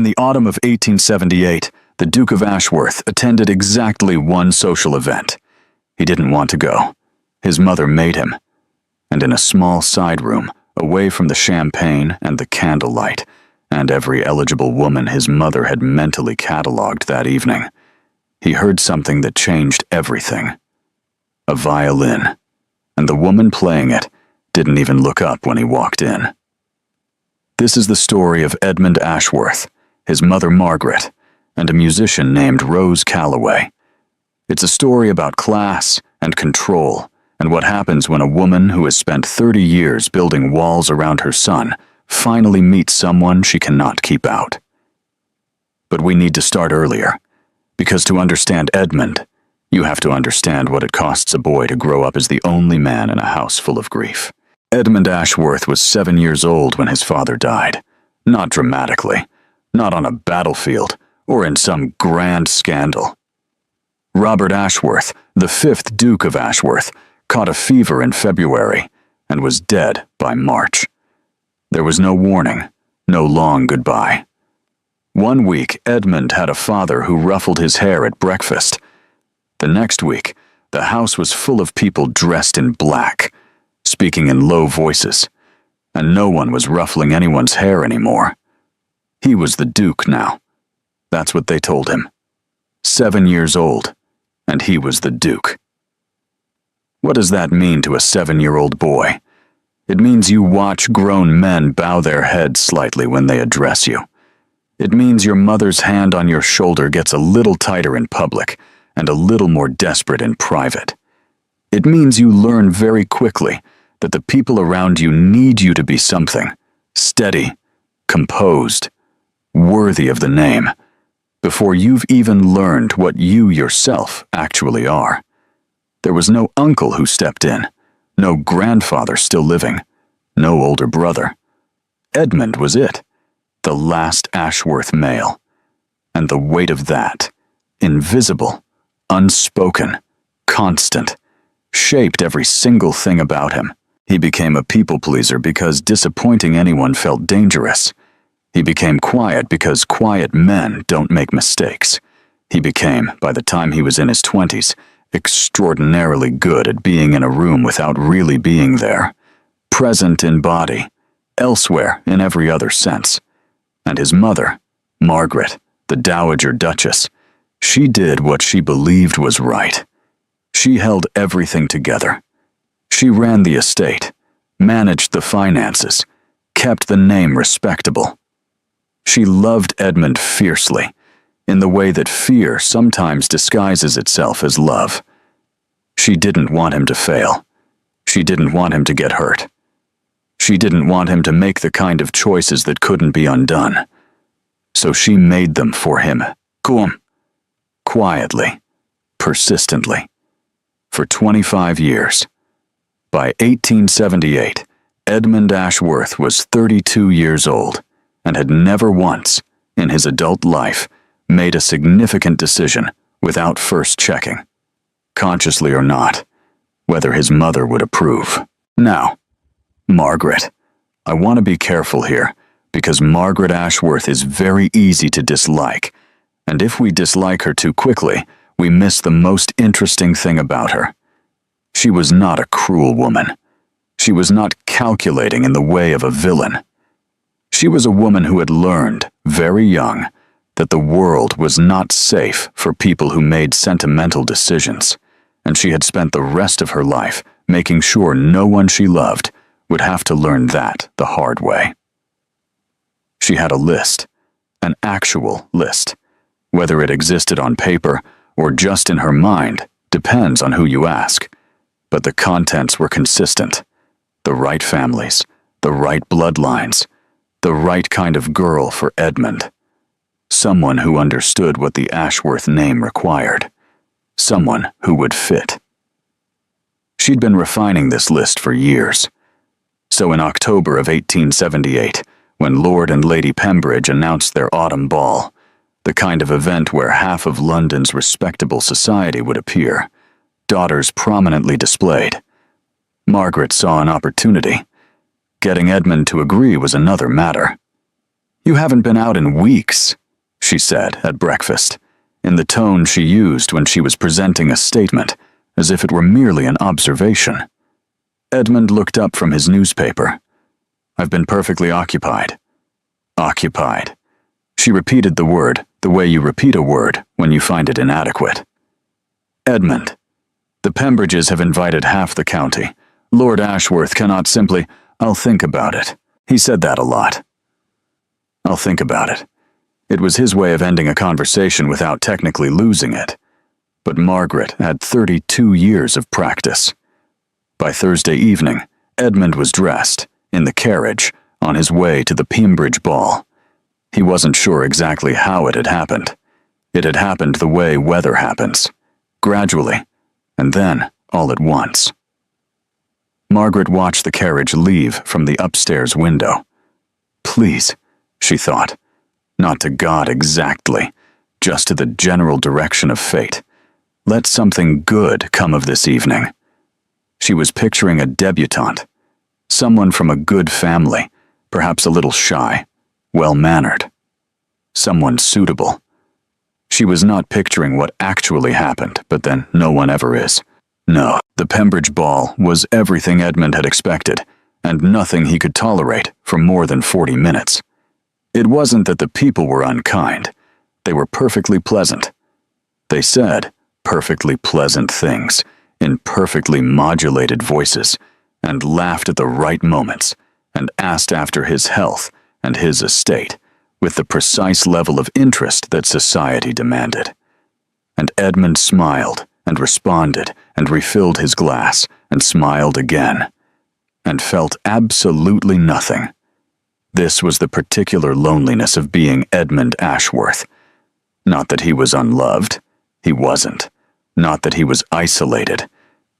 the autumn of 1878, the Duke of Ashworth attended exactly one social event. He didn't want to go. His mother made him. And in a small side room, away from the champagne and the candlelight, and every eligible woman his mother had mentally catalogued that evening, he heard something that changed everything. A violin, and the woman playing it didn't even look up when he walked in. This is the story of Edmund Ashworth, his mother Margaret, and a musician named Rose Calloway. It's a story about class and control, and what happens when a woman who has spent 30 years building walls around her son finally meets someone she cannot keep out. But we need to start earlier, because to understand Edmund, you have to understand what it costs a boy to grow up as the only man in a house full of grief. Edmund Ashworth was 7 years old when his father died. Not dramatically, not on a battlefield, or in some grand scandal. Robert Ashworth, the 5th Duke of Ashworth, caught a fever in February and was dead by March. There was no warning, no long goodbye. One week, Edmund had a father who ruffled his hair at breakfast. The next week, the house was full of people dressed in black, speaking in low voices, and no one was ruffling anyone's hair anymore. He was the Duke now. That's what they told him. 7 years old, and he was the Duke. What does that mean to a 7-year-old boy? It means you watch grown men bow their heads slightly when they address you. It means your mother's hand on your shoulder gets a little tighter in public and a little more desperate in private. It means you learn very quickly that the people around you need you to be something, steady, composed, worthy of the name, before you've even learned what you yourself actually are. There was no uncle who stepped in, no grandfather still living, no older brother. Edmund was it, the last Ashworth male, and the weight of that, invisible, unspoken, constant, shaped every single thing about him. He became a people pleaser because disappointing anyone felt dangerous. He became quiet because quiet men don't make mistakes. He became, by the time he was in his 20s, extraordinarily good at being in a room without really being there, present in body, elsewhere in every other sense. And his mother, Margaret, the Dowager Duchess, she did what she believed was right. She held everything together. She ran the estate, managed the finances, kept the name respectable. She loved Edmund fiercely, in the way that fear sometimes disguises itself as love. She didn't want him to fail. She didn't want him to get hurt. She didn't want him to make the kind of choices that couldn't be undone. So she made them for him, quietly, persistently, for 25 years. By 1878, Edmund Ashworth was 32 years old and had never once, in his adult life, made a significant decision without first checking, consciously or not, whether his mother would approve. Now, Margaret. I want to be careful here, because Margaret Ashworth is very easy to dislike, and if we dislike her too quickly, we miss the most interesting thing about her. She was not a cruel woman. She was not calculating in the way of a villain. She was a woman who had learned, very young, that the world was not safe for people who made sentimental decisions, and she had spent the rest of her life making sure no one she loved would have to learn that the hard way. She had a list, an actual list. Whether it existed on paper or just in her mind depends on who you ask, but the contents were consistent. The right families, the right bloodlines, the right kind of girl for Edmund. Someone who understood what the Ashworth name required. Someone who would fit. She'd been refining this list for years. So in October of 1878, when Lord and Lady Pembridge announced their autumn ball, the kind of event where half of London's respectable society would appear, daughters prominently displayed, Margaret saw an opportunity. Getting Edmund to agree was another matter. "You haven't been out in weeks," she said at breakfast, in the tone she used when she was presenting a statement, as if it were merely an observation. Edmund looked up from his newspaper. "I've been perfectly occupied." Occupied. She repeated the word the way you repeat a word when you find it inadequate. "Edmund, the Pembridges have invited half the county. Lord Ashworth cannot simply, 'I'll think about it.' He said that a lot. 'I'll think about it.' It was his way of ending a conversation without technically losing it. But Margaret had 32 years of practice. By Thursday evening, Edmund was dressed, in the carriage, on his way to the Pembridge ball. He wasn't sure exactly how it had happened. It had happened the way weather happens, gradually, and then all at once. Margaret watched the carriage leave from the upstairs window. Please, she thought, not to God exactly, just to the general direction of fate. Let something good come of this evening. She was picturing a debutante, someone from a good family, perhaps a little shy, well-mannered. Someone suitable. She was not picturing what actually happened, but then no one ever is. No, the Pembridge ball was everything Edmund had expected, and nothing he could tolerate for more than 40 minutes. It wasn't that the people were unkind. They were perfectly pleasant. They said perfectly pleasant things in perfectly modulated voices, and laughed at the right moments, and asked after his health and his estate, with the precise level of interest that society demanded. And Edmund smiled, and responded, and refilled his glass, and smiled again, and felt absolutely nothing. This was the particular loneliness of being Edmund Ashworth. Not that he was unloved. He wasn't. Not that he was isolated.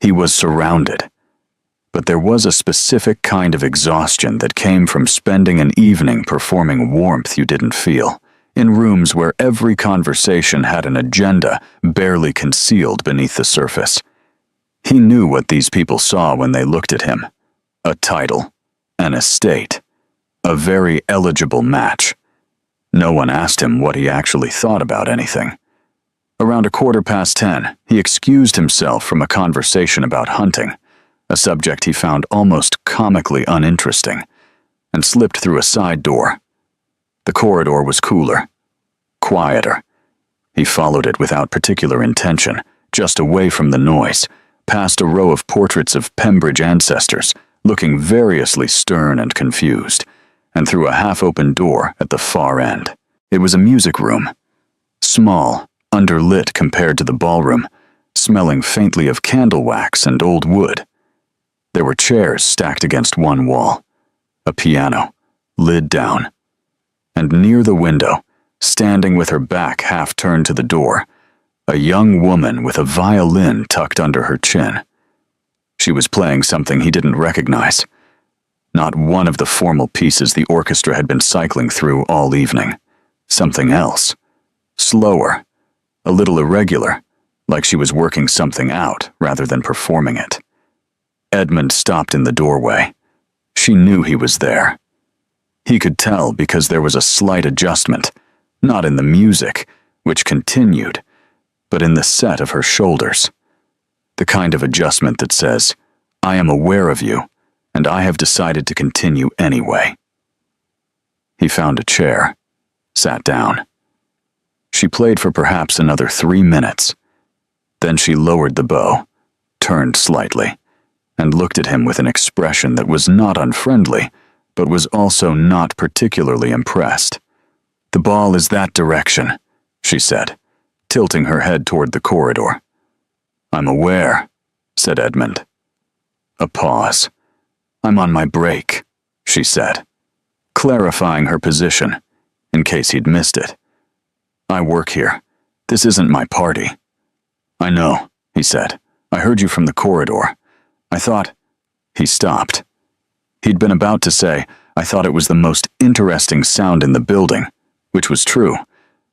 He was surrounded. But there was a specific kind of exhaustion that came from spending an evening performing warmth you didn't feel, in rooms where every conversation had an agenda barely concealed beneath the surface. He knew what these people saw when they looked at him. A title, an estate, a very eligible match. No one asked him what he actually thought about anything. Around 10:15, he excused himself from a conversation about hunting, a subject he found almost comically uninteresting, and slipped through a side door. The corridor was cooler, quieter. He followed it without particular intention, just away from the noise, past a row of portraits of Pembridge ancestors, looking variously stern and confused, and through a half-open door at the far end. It was a music room, small, underlit compared to the ballroom, smelling faintly of candle wax and old wood. There were chairs stacked against one wall, a piano, lid down, and near the window, standing with her back half turned to the door, a young woman with a violin tucked under her chin. She was playing something he didn't recognize. Not one of the formal pieces the orchestra had been cycling through all evening. Something else. Slower, a little irregular, like she was working something out rather than performing it. Edmund stopped in the doorway. She knew he was there. He could tell because there was a slight adjustment, not in the music, which continued, but in the set of her shoulders. The kind of adjustment that says, "I am aware of you, and I have decided to continue anyway." He found a chair, sat down. She played for perhaps another 3 minutes. Then she lowered the bow, turned slightly, and looked at him with an expression that was not unfriendly, but was also not particularly impressed. "The ball is that direction," she said, tilting her head toward the corridor. "I'm aware," said Edmund. A pause. "I'm on my break," she said, clarifying her position, in case he'd missed it. "I work here. This isn't my party." "I know," he said. "I heard you from the corridor. I thought—" He stopped. He'd been about to say, "I thought it was the most interesting sound in the building," which was true,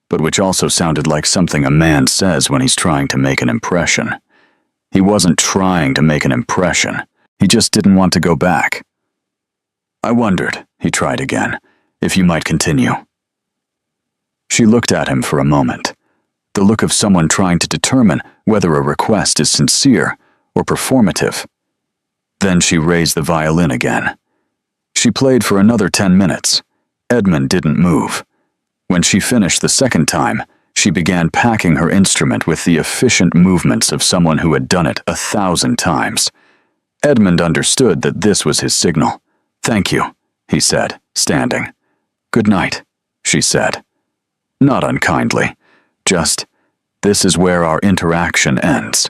but which also sounded like something a man says when he's trying to make an impression. He wasn't trying to make an impression. He just didn't want to go back. "I wondered," he tried again, if you might continue." She looked at him for a moment, the look of someone trying to determine whether a request is sincere or performative. Then she raised the violin again. She played for another 10 minutes. Edmund didn't move. When she finished the second time, she began packing her instrument with the efficient movements of someone who had done it 1,000 times. Edmund understood that this was his signal. "Thank you," he said, standing. "Good night," she said. Not unkindly, just, "This is where our interaction ends."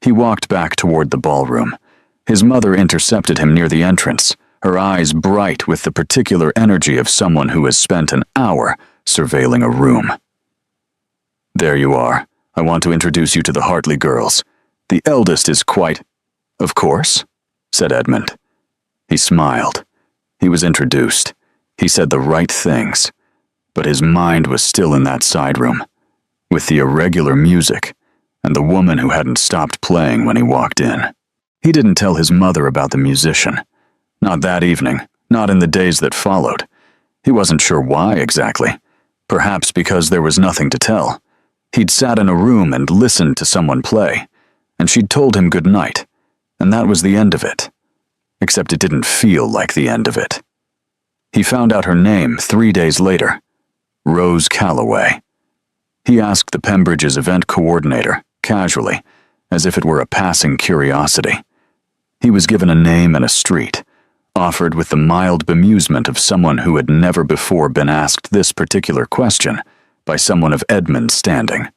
He walked back toward the ballroom. His mother intercepted him near the entrance, her eyes bright with the particular energy of someone who has spent an hour surveilling a room. "There you are. I want to introduce you to the Hartley girls. The eldest is quite—" "Of course," said Edmund. He smiled. He was introduced. He said the right things. But his mind was still in that side room, with the irregular music and the woman who hadn't stopped playing when he walked in. He didn't tell his mother about the musician. Not that evening, not in the days that followed. He wasn't sure why exactly. Perhaps because there was nothing to tell. He'd sat in a room and listened to someone play, and she'd told him good night, and that was the end of it. Except it didn't feel like the end of it. He found out her name 3 days later, Rose Calloway. He asked the Pembridge's event coordinator, casually, as if it were a passing curiosity. He was given a name and a street, offered with the mild bemusement of someone who had never before been asked this particular question by someone of Edmund's standing.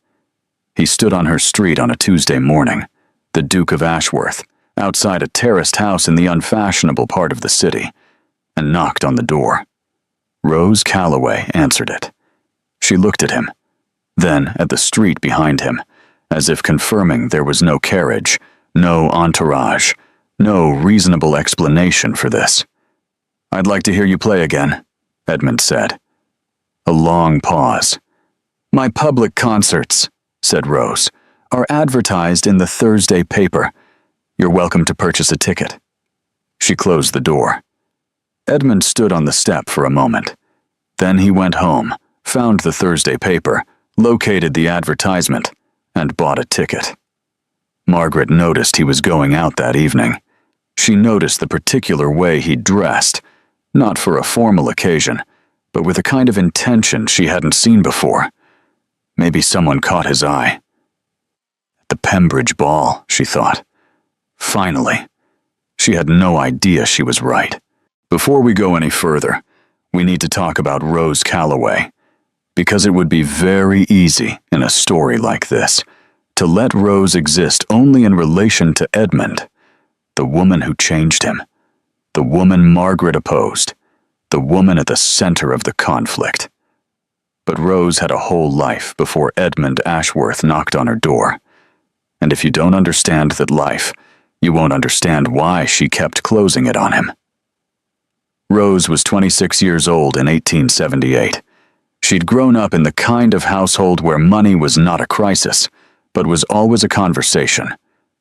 He stood on her street on a Tuesday morning, the Duke of Ashworth, outside a terraced house in the unfashionable part of the city, and knocked on the door. Rose Calloway answered it. She looked at him, then at the street behind him, as if confirming there was no carriage, no entourage, no reasonable explanation for this. "I'd like to hear you play again," Edmund said. A long pause. "My public concerts," said Rose, "are advertised in the Thursday paper. You're welcome to purchase a ticket." She closed the door. Edmund stood on the step for a moment. Then he went home, found the Thursday paper, located the advertisement, and bought a ticket. Margaret noticed he was going out that evening. She noticed the particular way he dressed, not for a formal occasion, but with a kind of intention she hadn't seen before. Maybe someone caught his eye. At the Pembridge ball, she thought. Finally. She had no idea she was right. Before we go any further, we need to talk about Rose Calloway, because it would be very easy in a story like this to let Rose exist only in relation to Edmund, the woman who changed him, the woman Margaret opposed, the woman at the center of the conflict. But Rose had a whole life before Edmund Ashworth knocked on her door. And if you don't understand that life, you won't understand why she kept closing it on him. Rose was 26 years old in 1878. She'd grown up in the kind of household where money was not a crisis, but was always a conversation.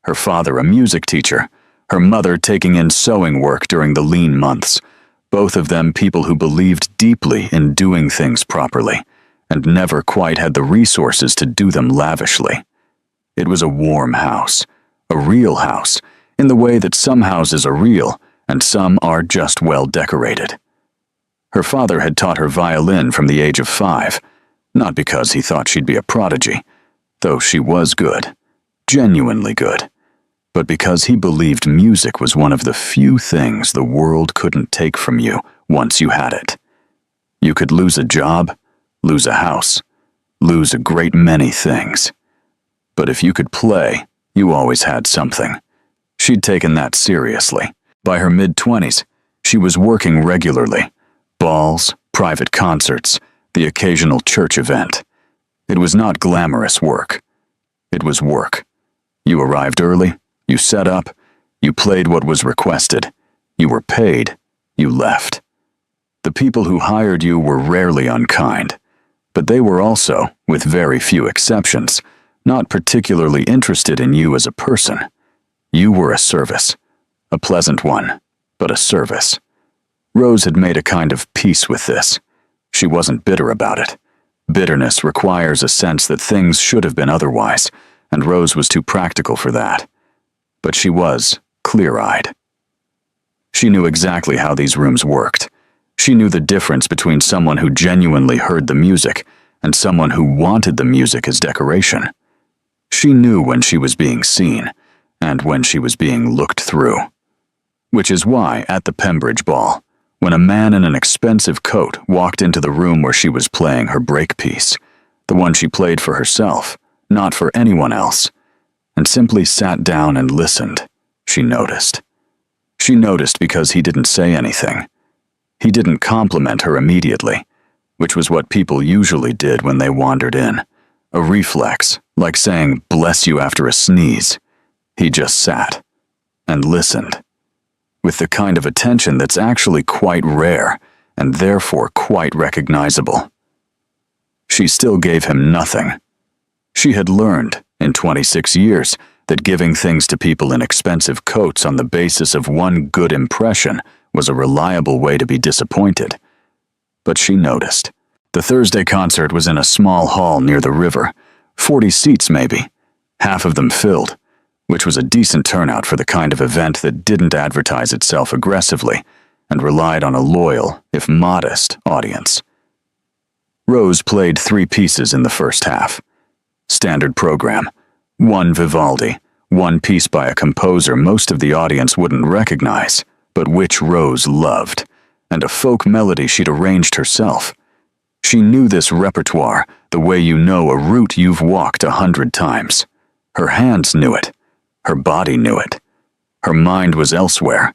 Her father a music teacher, her mother taking in sewing work during the lean months, both of them people who believed deeply in doing things properly, and never quite had the resources to do them lavishly. It was a warm house, a real house, in the way that some houses are real and some are just well decorated. Her father had taught her violin from the age of 5, not because he thought she'd be a prodigy, though she was good, genuinely good, but because he believed music was one of the few things the world couldn't take from you once you had it. You could lose a job, lose a house, lose a great many things. But if you could play, you always had something. She'd taken that seriously. By her mid-20s, she was working regularly. Balls, private concerts, the occasional church event. It was not glamorous work. It was work. You arrived early, you set up, you played what was requested, you were paid, you left. The people who hired you were rarely unkind, but they were also, with very few exceptions, not particularly interested in you as a person. You were a service, a pleasant one, but a service. Rose had made a kind of peace with this. She wasn't bitter about it. Bitterness requires a sense that things should have been otherwise, and Rose was too practical for that. But she was clear-eyed. She knew exactly how these rooms worked. She knew the difference between someone who genuinely heard the music and someone who wanted the music as decoration. She knew when she was being seen and when she was being looked through. Which is why, at the Pembridge Ball, when a man in an expensive coat walked into the room where she was playing her break piece, the one she played for herself, not for anyone else, and simply sat down and listened, she noticed. She noticed because he didn't say anything. He didn't compliment her immediately, which was what people usually did when they wandered in, a reflex, like saying "bless you" after a sneeze. He just sat and listened, with the kind of attention that's actually quite rare and therefore quite recognizable. She still gave him nothing. She had learned, in 26 years, that giving things to people in expensive coats on the basis of one good impression was a reliable way to be disappointed. But she noticed. The Thursday concert was in a small hall near the river, 40 seats maybe, half of them filled, which was a decent turnout for the kind of event that didn't advertise itself aggressively and relied on a loyal, if modest, audience. Rose played 3 pieces in the first half. Standard program. 1 Vivaldi, 1 piece by a composer most of the audience wouldn't recognize, but which Rose loved, and a folk melody she'd arranged herself. She knew this repertoire the way you know a route you've walked 100 times. Her hands knew it. Her body knew it. Her mind was elsewhere,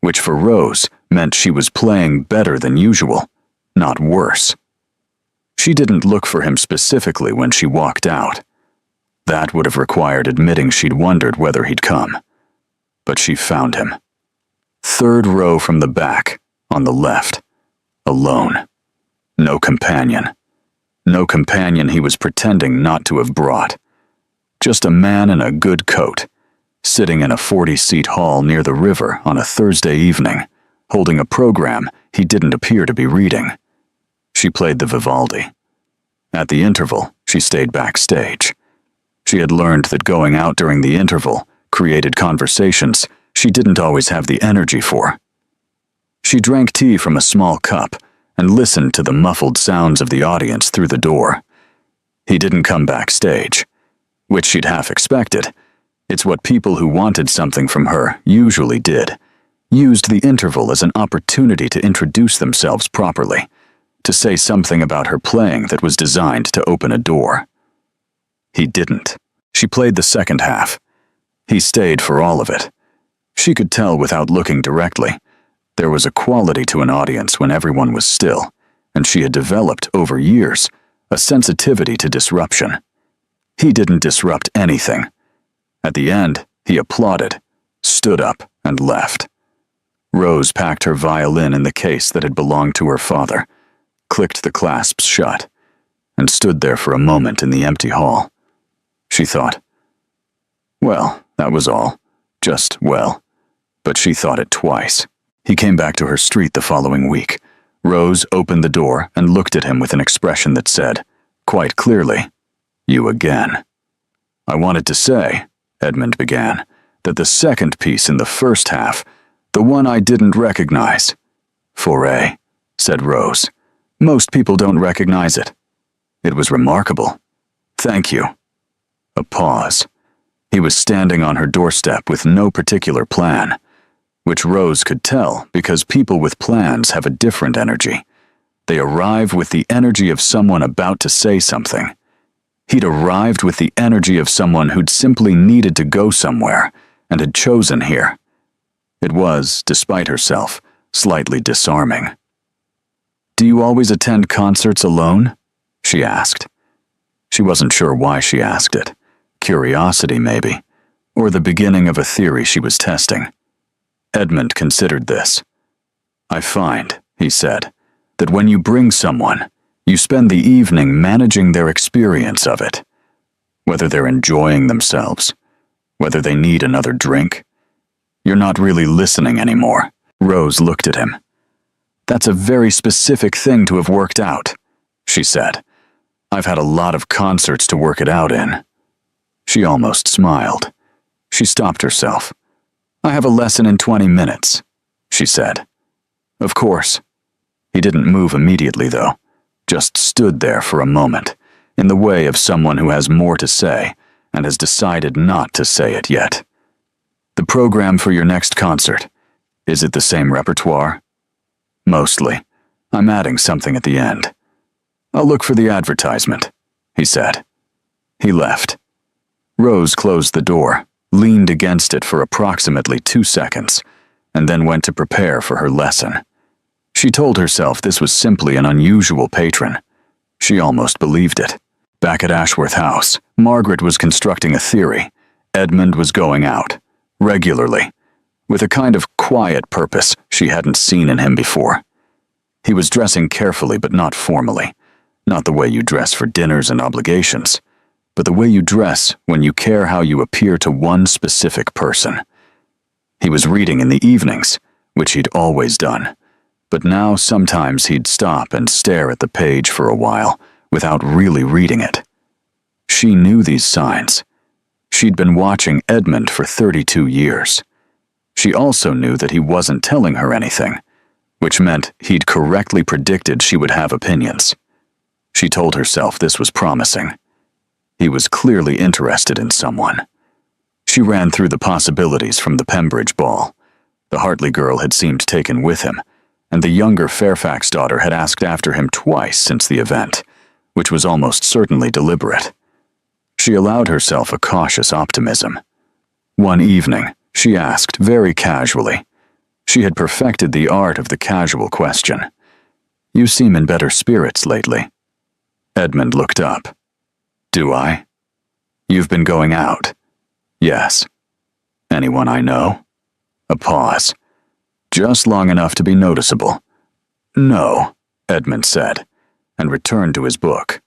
which for Rose meant she was playing better than usual, not worse. She didn't look for him specifically when she walked out. That would have required admitting she'd wondered whether he'd come. But she found him. 3rd row from the back, on the left, alone. No companion. No companion he was pretending not to have brought. Just a man in a good coat, sitting in a 40-seat hall near the river on a Thursday evening, holding a program he didn't appear to be reading. She played the Vivaldi. At the interval, she stayed backstage. She had learned that going out during the interval created conversations she didn't always have the energy for. She drank tea from a small cup and listened to the muffled sounds of the audience through the door. He didn't come backstage, which she'd half expected. It's what people who wanted something from her usually did, used the interval as an opportunity to introduce themselves properly, to say something about her playing that was designed to open a door. He didn't. She played the second half. He stayed for all of it. She could tell without looking directly. There was a quality to an audience when everyone was still, and she had developed, over years, a sensitivity to disruption. He didn't disrupt anything. At the end, he applauded, stood up, and left. Rose packed her violin in the case that had belonged to her father, clicked the clasps shut, and stood there for a moment in the empty hall. She thought, well, that was all. Just, well. But she thought it twice. He came back to her street the following week. Rose opened the door and looked at him with an expression that said, quite clearly, "You again." "I wanted to say," Edmund began, "that the second piece in the first half, the one I didn't recognize." "Fauré," said Rose. "Most people don't recognize it." "It was remarkable." "Thank you." A pause. He was standing on her doorstep with no particular plan, which Rose could tell because people with plans have a different energy. They arrive with the energy of someone about to say something. He'd arrived with the energy of someone who'd simply needed to go somewhere and had chosen here. It was, despite herself, slightly disarming. "Do you always attend concerts alone?" she asked. She wasn't sure why she asked it. Curiosity, maybe, or the beginning of a theory she was testing. Edmund considered this. "I find," he said, "that when you bring someone, you spend the evening managing their experience of it. Whether they're enjoying themselves, whether they need another drink. You're not really listening anymore." Rose looked at him. That's a very specific thing to have worked out, she said. I've had a lot of concerts to work it out in. She almost smiled. She stopped herself. I have a lesson in 20 minutes, she said. Of course. He didn't move immediately, though, just stood there for a moment, in the way of someone who has more to say and has decided not to say it yet. The program for your next concert, is it the same repertoire? Mostly. I'm adding something at the end. I'll look for the advertisement, he said. He left. Rose closed the door, leaned against it for approximately 2 seconds, and then went to prepare for her lesson. She told herself this was simply an unusual patron. She almost believed it. Back at Ashworth House, Margaret was constructing a theory. Edmund was going out, regularly, with a kind of quiet purpose she hadn't seen in him before. He was dressing carefully but not formally, not the way you dress for dinners and obligations, but the way you dress when you care how you appear to one specific person. He was reading in the evenings, which he'd always done, but now sometimes he'd stop and stare at the page for a while without really reading it. She knew these signs. She'd been watching Edmund for 32 years. She also knew that he wasn't telling her anything, which meant he'd correctly predicted she would have opinions. She told herself this was promising. He was clearly interested in someone. She ran through the possibilities from the Pembridge ball. The Hartley girl had seemed taken with him, and the younger Fairfax daughter had asked after him twice since the event, which was almost certainly deliberate. She allowed herself a cautious optimism. One evening, she asked very casually. She had perfected the art of the casual question. You seem in better spirits lately. Edmund looked up. Do I? You've been going out. Yes. Anyone I know? A pause. Just long enough to be noticeable. No, Edmund said, and returned to his book.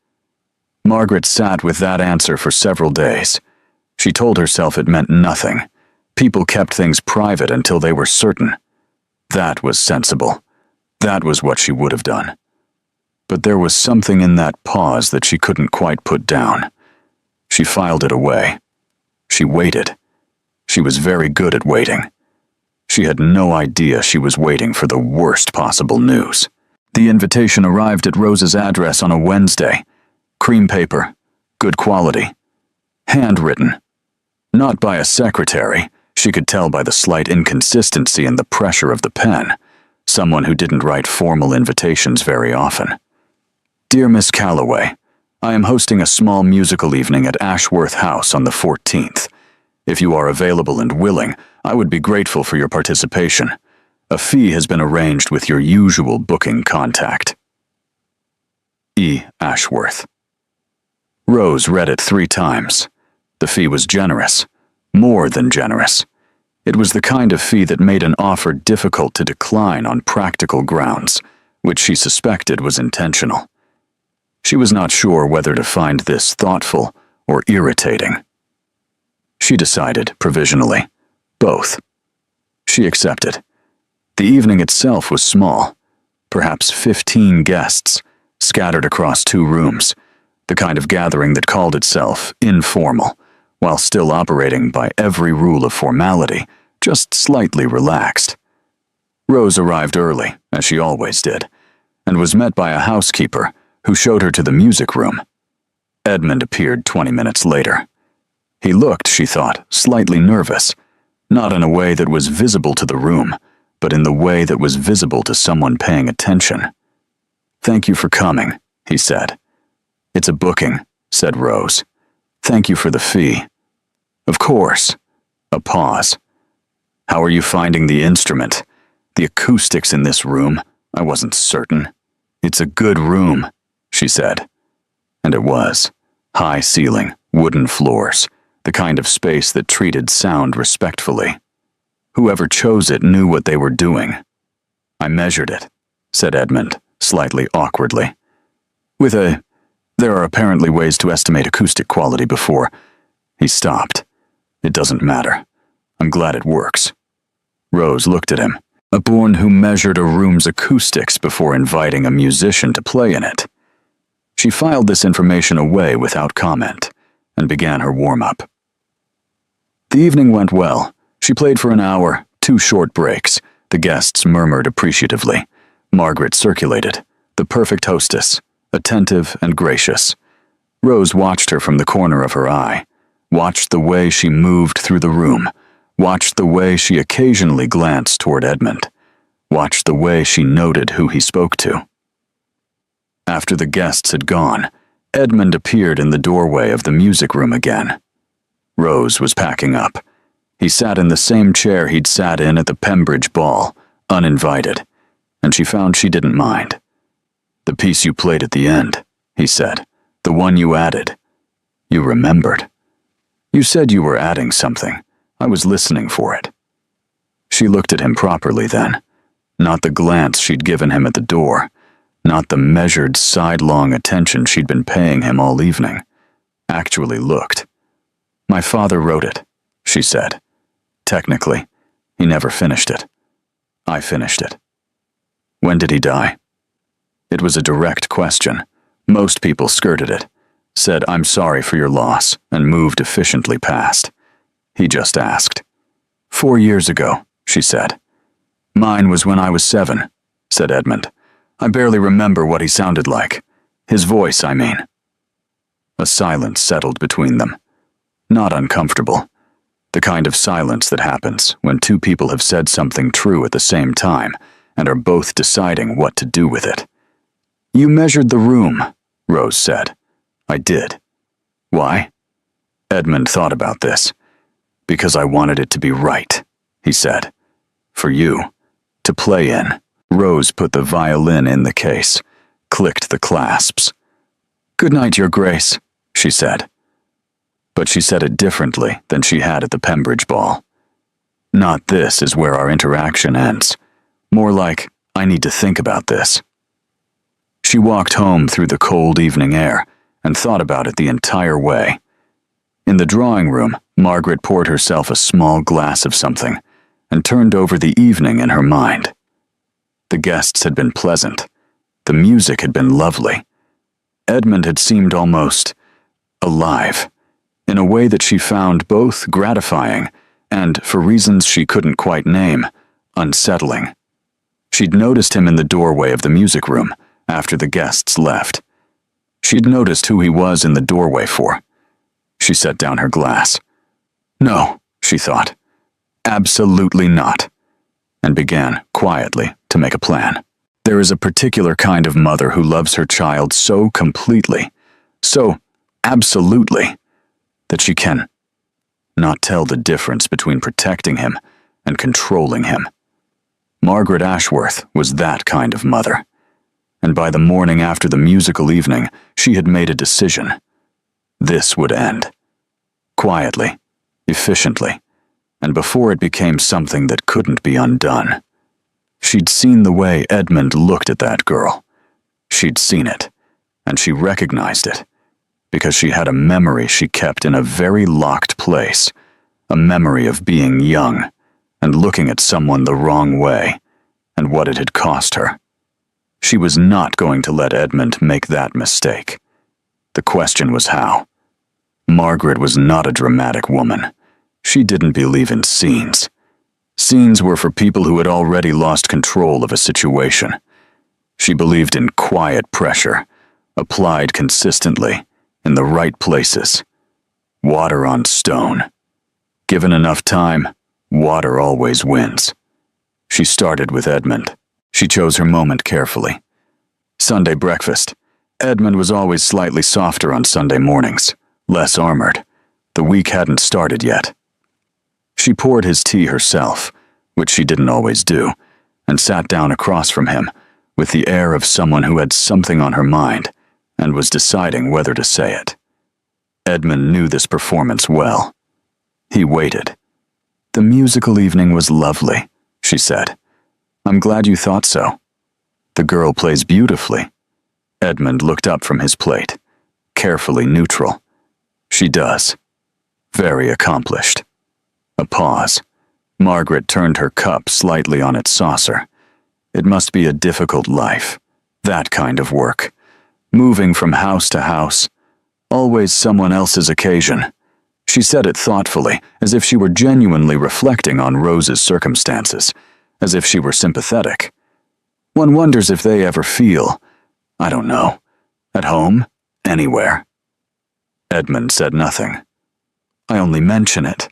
Margaret sat with that answer for several days. She told herself it meant nothing. People kept things private until they were certain. That was sensible. That was what she would have done. But there was something in that pause that she couldn't quite put down. She filed it away. She waited. She was very good at waiting. She had no idea she was waiting for the worst possible news. The invitation arrived at Rose's address on a Wednesday. Cream paper, good quality, handwritten. Not by a secretary, she could tell by the slight inconsistency in the pressure of the pen, someone who didn't write formal invitations very often. Dear Miss Calloway, I am hosting a small musical evening at Ashworth House on the 14th. If you are available and willing, I would be grateful for your participation. A fee has been arranged with your usual booking contact. E. Ashworth. Rose read it 3 times. The fee was generous, more than generous. It was the kind of fee that made an offer difficult to decline on practical grounds, which she suspected was intentional. She was not sure whether to find this thoughtful or irritating. She decided, provisionally, both. She accepted. The evening itself was small, perhaps 15 guests, scattered across 2 rooms, the kind of gathering that called itself informal, while still operating by every rule of formality, just slightly relaxed. Rose arrived early, as she always did, and was met by a housekeeper who showed her to the music room. Edmund appeared 20 minutes later. He looked, she thought, slightly nervous, not in a way that was visible to the room, but in the way that was visible to someone paying attention. Thank you for coming, he said. It's a booking, said Rose. Thank you for the fee. Of course. A pause. How are you finding the instrument? The acoustics in this room? I wasn't certain. It's a good room, she said. And it was. High ceiling, wooden floors, the kind of space that treated sound respectfully. Whoever chose it knew what they were doing. I measured it, said Edmund, slightly awkwardly. There are apparently ways to estimate acoustic quality before. He stopped. It doesn't matter. I'm glad it works. Rose looked at him. a born who measured a room's acoustics before inviting a musician to play in it. She filed this information away without comment and began her warm-up. The evening went well. She played for an hour, 2 short breaks. The guests murmured appreciatively. Margaret circulated, the perfect hostess, attentive and gracious. Rose watched her from the corner of her eye, watched the way she moved through the room, watched the way she occasionally glanced toward Edmund, watched the way she noted who he spoke to. After the guests had gone, Edmund appeared in the doorway of the music room again. Rose was packing up. He sat in the same chair he'd sat in at the Pembridge ball, uninvited, and she found she didn't mind. "The piece you played at the end," he said, "the one you added. You remembered. You said you were adding something. I was listening for it." She looked at him properly then, not the glance she'd given him at the door, not the measured sidelong attention she'd been paying him all evening. Actually looked. "My father wrote it," she said. "Technically, he never finished it. I finished it." "When did he die?" It was a direct question. Most people skirted it, said "I'm sorry for your loss," and moved efficiently past. He just asked. "4 years ago," she said. "Mine was when I was 7, said Edmund. "I barely remember what he sounded like. His voice, I mean." A silence settled between them. Not uncomfortable. The kind of silence that happens when 2 people have said something true at the same time and are both deciding what to do with it. "You measured the room," Rose said. "I did." "Why?" Edmund thought about this. "Because I wanted it to be right," he said. "For you. To play in." Rose put the violin in the case, clicked the clasps. "Good night, Your Grace," she said. But she said it differently than she had at the Pembridge ball. "Not this is where our interaction ends. More like, I need to think about this." She walked home through the cold evening air and thought about it the entire way. In the drawing room, Margaret poured herself a small glass of something and turned over the evening in her mind. The guests had been pleasant. The music had been lovely. Edmund had seemed almost alive, in a way that she found both gratifying and, for reasons she couldn't quite name, unsettling. She'd noticed him in the doorway of the music room after the guests left. She'd noticed who he was in the doorway for. She set down her glass. "No," she thought. "Absolutely not," and began, quietly, to make a plan. There is a particular kind of mother who loves her child so completely, so absolutely, that she can not tell the difference between protecting him and controlling him. Margaret Ashworth was that kind of mother. And by the morning after the musical evening, she had made a decision. This would end. Quietly, efficiently, and before it became something that couldn't be undone. She'd seen the way Edmund looked at that girl. She'd seen it, and she recognized it, because she had a memory she kept in a very locked place, a memory of being young and looking at someone the wrong way, and what it had cost her. She was not going to let Edmund make that mistake. The question was how. Margaret was not a dramatic woman. She didn't believe in scenes. Scenes were for people who had already lost control of a situation. She believed in quiet pressure, applied consistently, in the right places. Water on stone. Given enough time, water always wins. She started with Edmund. She chose her moment carefully. Sunday breakfast. Edmund was always slightly softer on Sunday mornings, less armored. The week hadn't started yet. She poured his tea herself, which she didn't always do, and sat down across from him, with the air of someone who had something on her mind and was deciding whether to say it. Edmund knew this performance well. He waited. "The musical evening was lovely," she said. "I'm glad you thought so." "The girl plays beautifully." Edmund looked up from his plate, carefully neutral. "She does. Very accomplished." A pause. Margaret turned her cup slightly on its saucer. It must be a difficult life, that kind of work. Moving from house to house, always someone else's occasion. She said it thoughtfully, as if she were genuinely reflecting on Rose's circumstances, as if she were sympathetic. One wonders if they ever feel, I don't know, at home, anywhere. Edmund said nothing. I only mention it,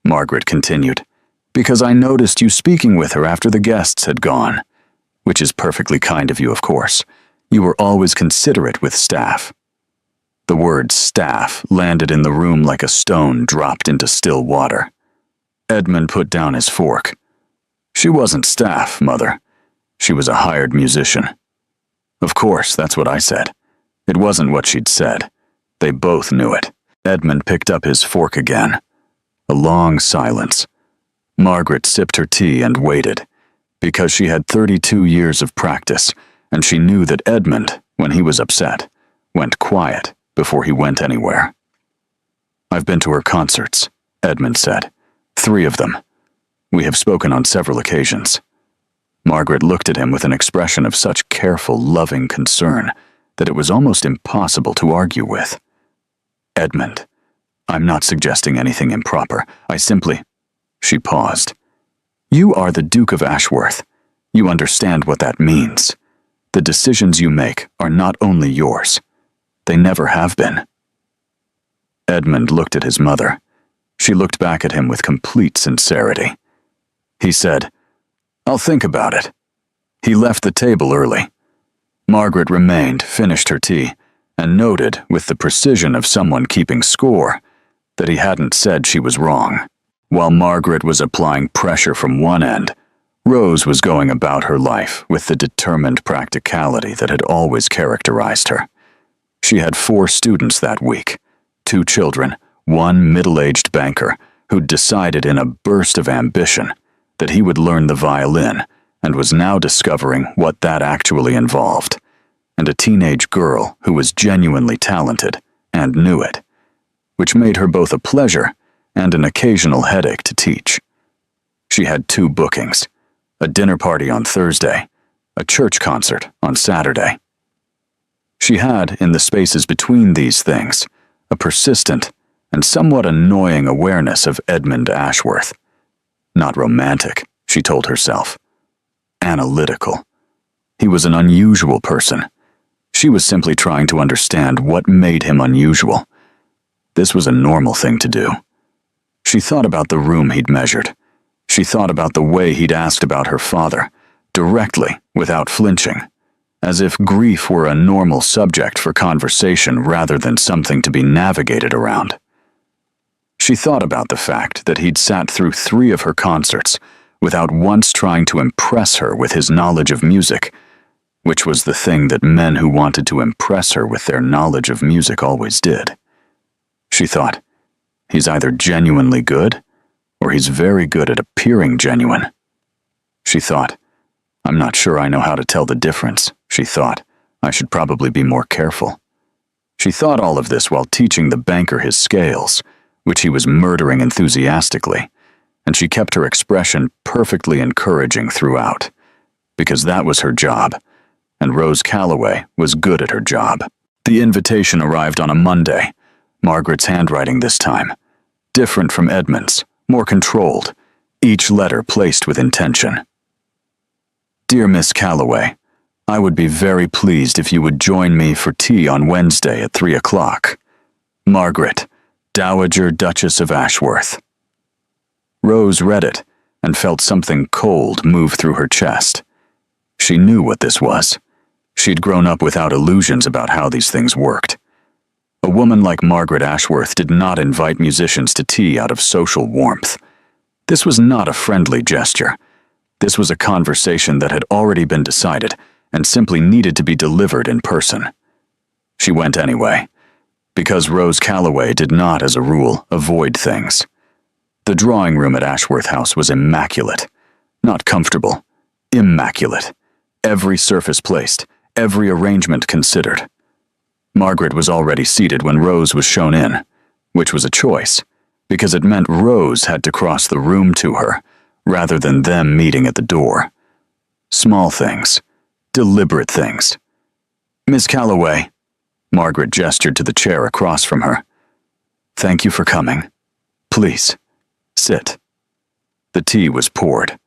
Margaret continued, because I noticed you speaking with her after the guests had gone, which is perfectly kind of you, of course. You were always considerate with staff. The word staff landed in the room like a stone dropped into still water. Edmund put down his fork. She wasn't staff, Mother. She was a hired musician. Of course, that's what I said. It wasn't what she'd said. They both knew it. Edmund picked up his fork again. A long silence. Margaret sipped her tea and waited, because she had 32 years of practice, and she knew that Edmund, when he was upset, went quiet before he went anywhere. I've been to her concerts, Edmund said. 3 of them. We have spoken on several occasions. Margaret looked at him with an expression of such careful, loving concern that it was almost impossible to argue with. Edmund, I'm not suggesting anything improper. I simply... She paused. You are the Duke of Ashworth. You understand what that means. The decisions you make are not only yours. They never have been. Edmund looked at his mother. She looked back at him with complete sincerity. He said, I'll think about it. He left the table early. Margaret remained, finished her tea, and noted, with the precision of someone keeping score, that he hadn't said she was wrong. While Margaret was applying pressure from one end, Rose was going about her life with the determined practicality that had always characterized her. She had 4 students that week, 2 children, 1 middle-aged banker who'd decided in a burst of ambition that he would learn the violin and was now discovering what that actually involved, and a teenage girl who was genuinely talented and knew it, which made her both a pleasure and an occasional headache to teach. She had 2 bookings, a dinner party on Thursday, a church concert on Saturday. She had, in the spaces between these things, a persistent and somewhat annoying awareness of Edmund Ashworth. Not romantic, she told herself. Analytical. He was an unusual person. She was simply trying to understand what made him unusual. This was a normal thing to do. She thought about the room he'd measured. She thought about the way he'd asked about her father, directly, without flinching, as if grief were a normal subject for conversation rather than something to be navigated around. She thought about the fact that he'd sat through 3 of her concerts without once trying to impress her with his knowledge of music, which was the thing that men who wanted to impress her with their knowledge of music always did. She thought, he's either genuinely good, or he's very good at appearing genuine. She thought, I'm not sure I know how to tell the difference. She thought, I should probably be more careful. She thought all of this while teaching the banker his scales, which he was murdering enthusiastically, and she kept her expression perfectly encouraging throughout, because that was her job, and Rose Calloway was good at her job. The invitation arrived on a Monday, Margaret's handwriting this time, different from Edmund's, more controlled, each letter placed with intention. Dear Miss Calloway, I would be very pleased if you would join me for tea on Wednesday at 3 o'clock. Margaret, Dowager Duchess of Ashworth. Rose read it and felt something cold move through her chest. She knew what this was. She'd grown up without illusions about how these things worked. A woman like Margaret Ashworth did not invite musicians to tea out of social warmth. This was not a friendly gesture. This was a conversation that had already been decided and simply needed to be delivered in person. She went anyway, because Rose Calloway did not, as a rule, avoid things. The drawing room at Ashworth House was immaculate. Not comfortable. Immaculate. Every surface placed, every arrangement considered. Margaret was already seated when Rose was shown in, which was a choice, because it meant Rose had to cross the room to her, rather than them meeting at the door. Small things, deliberate things. "Miss Calloway," Margaret gestured to the chair across from her. "Thank you for coming. Please, sit." The tea was poured.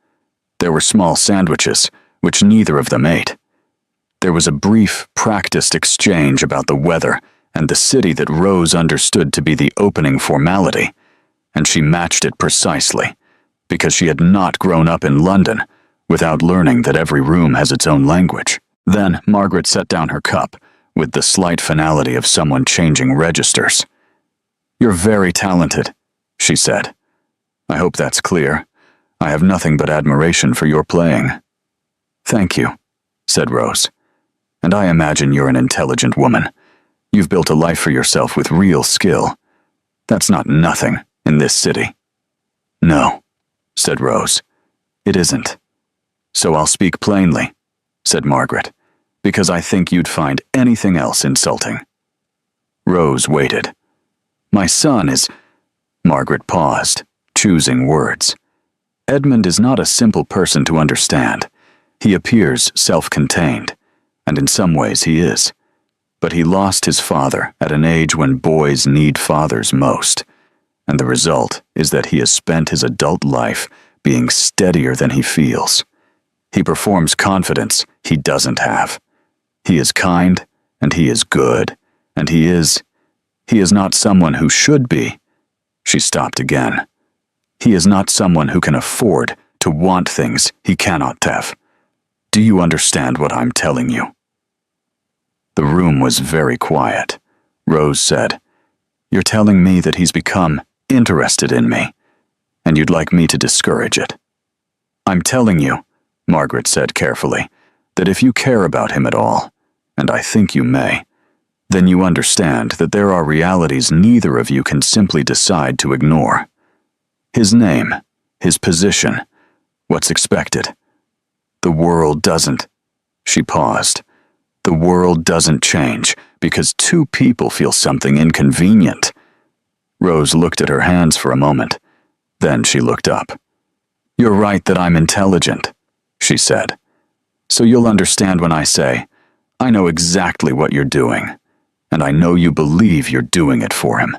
There were small sandwiches, which neither of them ate. There was a brief, practiced exchange about the weather and the city that Rose understood to be the opening formality, and she matched it precisely, because she had not grown up in London without learning that every room has its own language. Then Margaret set down her cup with the slight finality of someone changing registers. "You're very talented," she said. "I hope that's clear. I have nothing but admiration for your playing." "Thank you," said Rose. "And I imagine you're an intelligent woman. You've built a life for yourself with real skill. That's not nothing in this city." "No," said Rose. "It isn't. So I'll speak plainly," said Margaret, "because I think you'd find anything else insulting." Rose waited. "My son is—" Margaret paused, choosing words. "Edmund is not a simple person to understand. He appears self-contained, and in some ways he is. But he lost his father at an age when boys need fathers most, and the result is that he has spent his adult life being steadier than he feels. He performs confidence he doesn't have. He is kind, and he is good, and he is not someone who should be." She stopped again. "He is not someone who can afford to want things he cannot have. Do you understand what I'm telling you?" The room was very quiet. Rose said, "You're telling me that he's become interested in me, and you'd like me to discourage it." "I'm telling you," Margaret said carefully, "that if you care about him at all, and I think you may, then you understand that there are realities neither of you can simply decide to ignore. His name, his position, what's expected. The world doesn't—" She paused. "The world doesn't change because two people feel something inconvenient." Rose looked at her hands for a moment. Then she looked up. "You're right that I'm intelligent," she said. "So you'll understand when I say, I know exactly what you're doing, and I know you believe you're doing it for him."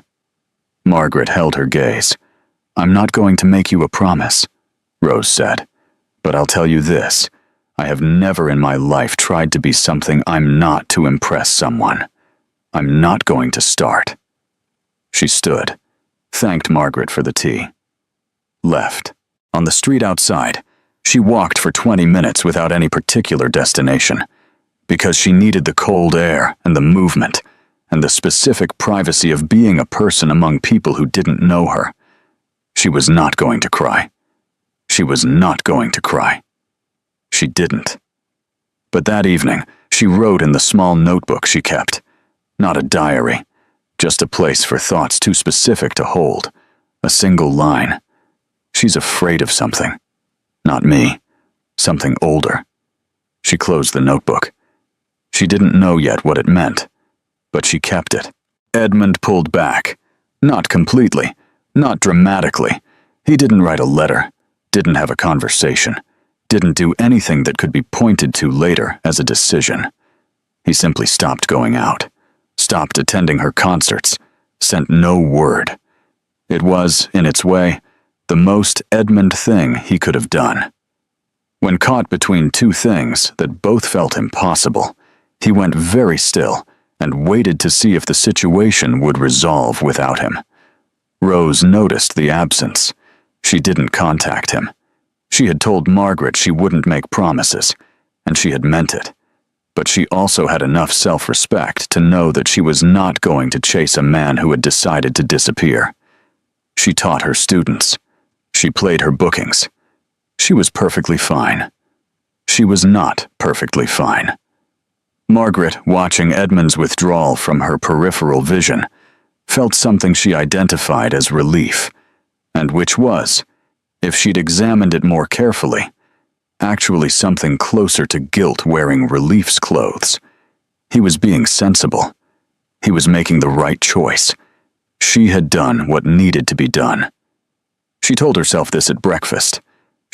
Margaret held her gaze. "I'm not going to make you a promise," Rose said, "but I'll tell you this. I have never in my life tried to be something I'm not to impress someone. I'm not going to start." She stood, thanked Margaret for the tea, left. On the street outside, she walked for 20 minutes without any particular destination, because she needed the cold air and the movement, and the specific privacy of being a person among people who didn't know her. She was not going to cry. She was not going to cry. She didn't. But that evening, she wrote in the small notebook she kept. Not a diary, just a place for thoughts too specific to hold. A single line. She's afraid of something. Not me. Something older. She closed the notebook. She didn't know yet what it meant, but she kept it. Edmund pulled back. Not completely. Not dramatically. He didn't write a letter. Didn't have a conversation. Didn't do anything that could be pointed to later as a decision. He simply stopped going out. Stopped attending her concerts. Sent no word. It was, in its way, the most Edmund thing he could have done. When caught between two things that both felt impossible, he went very still and waited to see if the situation would resolve without him. Rose noticed the absence. She didn't contact him. She had told Margaret she wouldn't make promises, and she had meant it. But she also had enough self-respect to know that she was not going to chase a man who had decided to disappear. She taught her students. She played her bookings. She was perfectly fine. She was not perfectly fine. Margaret, watching Edmund's withdrawal from her peripheral vision, felt something she identified as relief, and which was, if she'd examined it more carefully, actually something closer to guilt wearing relief's clothes. He was being sensible. He was making the right choice. She had done what needed to be done. She told herself this at breakfast.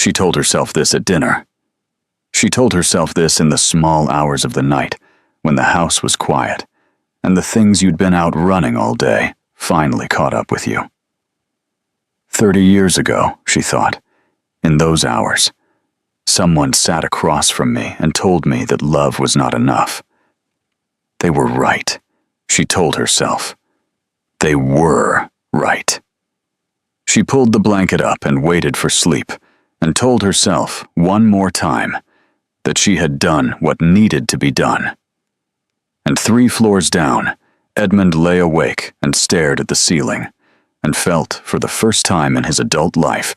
She told herself this at dinner. She told herself this in the small hours of the night, when the house was quiet, and the things you'd been out running all day finally caught up with you. 30 years ago, she thought, in those hours, someone sat across from me and told me that love was not enough. They were right, she told herself. They were right. She pulled the blanket up and waited for sleep, and told herself one more time that she had done what needed to be done. And 3 floors down, Edmund lay awake and stared at the ceiling, and felt, for the first time in his adult life,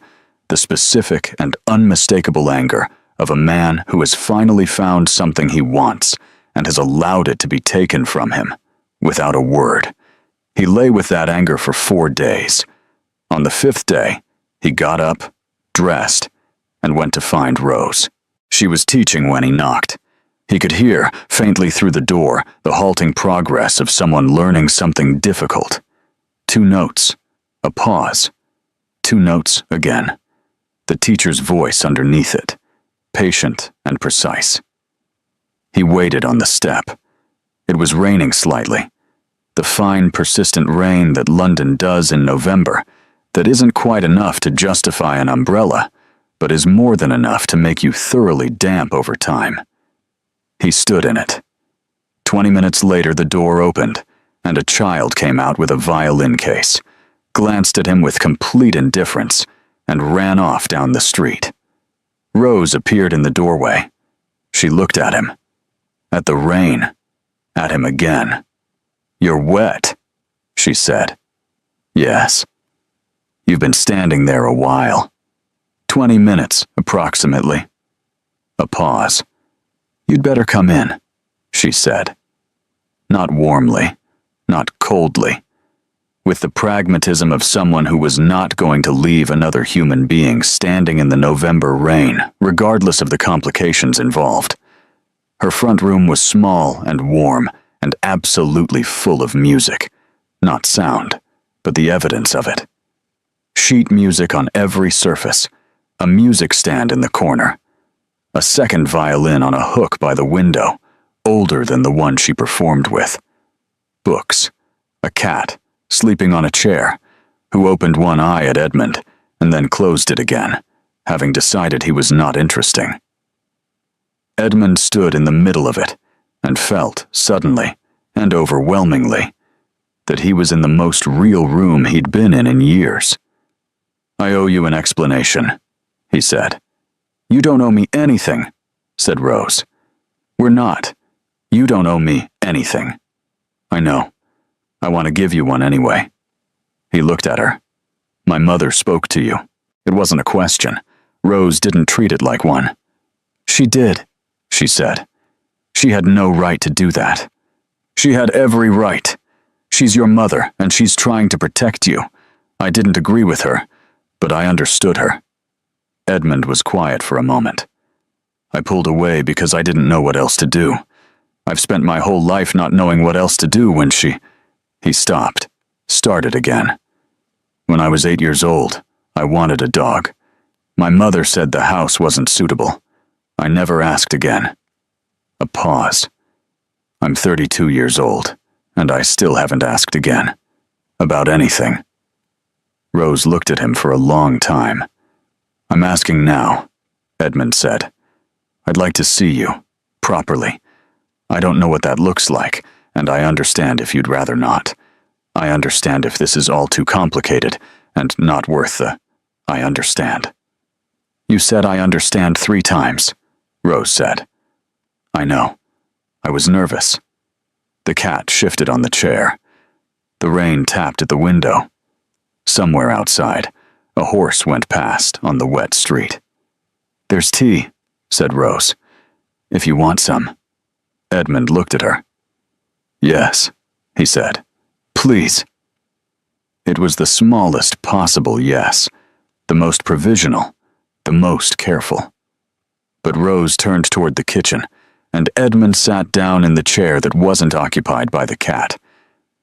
the specific and unmistakable anger of a man who has finally found something he wants and has allowed it to be taken from him, without a word. He lay with that anger for 4 days. On the 5th day, he got up, dressed, and went to find Rose. She was teaching when he knocked. He could hear, faintly through the door, the halting progress of someone learning something difficult. 2 notes, a pause. 2 notes again. The teacher's voice underneath it, patient and precise. He waited on the step. It was raining slightly. The fine, persistent rain that London does in November, that isn't quite enough to justify an umbrella, but is more than enough to make you thoroughly damp over time. He stood in it. 20 minutes later, the door opened, and a child came out with a violin case, glanced at him with complete indifference, and ran off down the street. Rose appeared in the doorway. She looked at him. At the rain. At him again. "You're wet," she said. "Yes." "You've been standing there a while." 20 minutes, approximately. A pause. "You'd better come in," she said. Not warmly, not coldly. With the pragmatism of someone who was not going to leave another human being standing in the November rain, regardless of the complications involved. Her front room was small and warm and absolutely full of music. Not sound, but the evidence of it. Sheet music on every surface, a music stand in the corner, a second violin on a hook by the window, older than the one she performed with. Books, a cat, sleeping on a chair, who opened one eye at Edmund and then closed it again, having decided he was not interesting. Edmund stood in the middle of it and felt, suddenly and overwhelmingly, that he was in the most real room he'd been in years. "I owe you an explanation," he said. "You don't owe me anything," said Rose. "We're not. You don't owe me anything." "I know. I want to give you one anyway." He looked at her. "My mother spoke to you." It wasn't a question. Rose didn't treat it like one. "She did," she said. "She had no right to do that. She had every right. She's your mother, and she's trying to protect you. I didn't agree with her, but I understood her." Edmund was quiet for a moment. "I pulled away because I didn't know what else to do. I've spent my whole life not knowing what else to do when she—" He stopped, started again. "When I was 8 years old, I wanted a dog. My mother said the house wasn't suitable. I never asked again." A pause. "I'm 32 years old, and I still haven't asked again. About anything." Rose looked at him for a long time. "I'm asking now," Edmund said. "I'd like to see you, properly. I don't know what that looks like, and I understand if you'd rather not. I understand if this is all too complicated and not worth the— I understand." "You said I understand 3 times," Rose said. "I know. I was nervous." The cat shifted on the chair. The rain tapped at the window. Somewhere outside, a horse went past on the wet street. "There's tea," said Rose. "If you want some." Edmund looked at her. "Yes," he said. "Please." It was the smallest possible yes, the most provisional, the most careful. But Rose turned toward the kitchen, and Edmund sat down in the chair that wasn't occupied by the cat.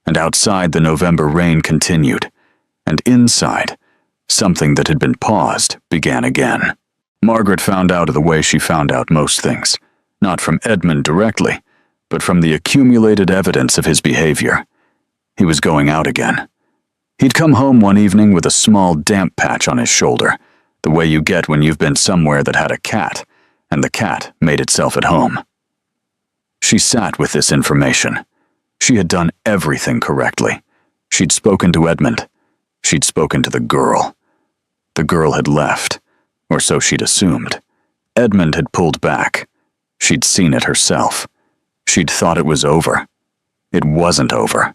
And outside the November rain continued, and inside, something that had been paused began again. Margaret found out the way she found out most things, not from Edmund directly, but from the accumulated evidence of his behavior. He was going out again. He'd come home one evening with a small damp patch on his shoulder, the way you get when you've been somewhere that had a cat, and the cat made itself at home. She sat with this information. She had done everything correctly. She'd spoken to Edmund. She'd spoken to the girl. The girl had left, or so she'd assumed. Edmund had pulled back. She'd seen it herself. She'd thought it was over. It wasn't over.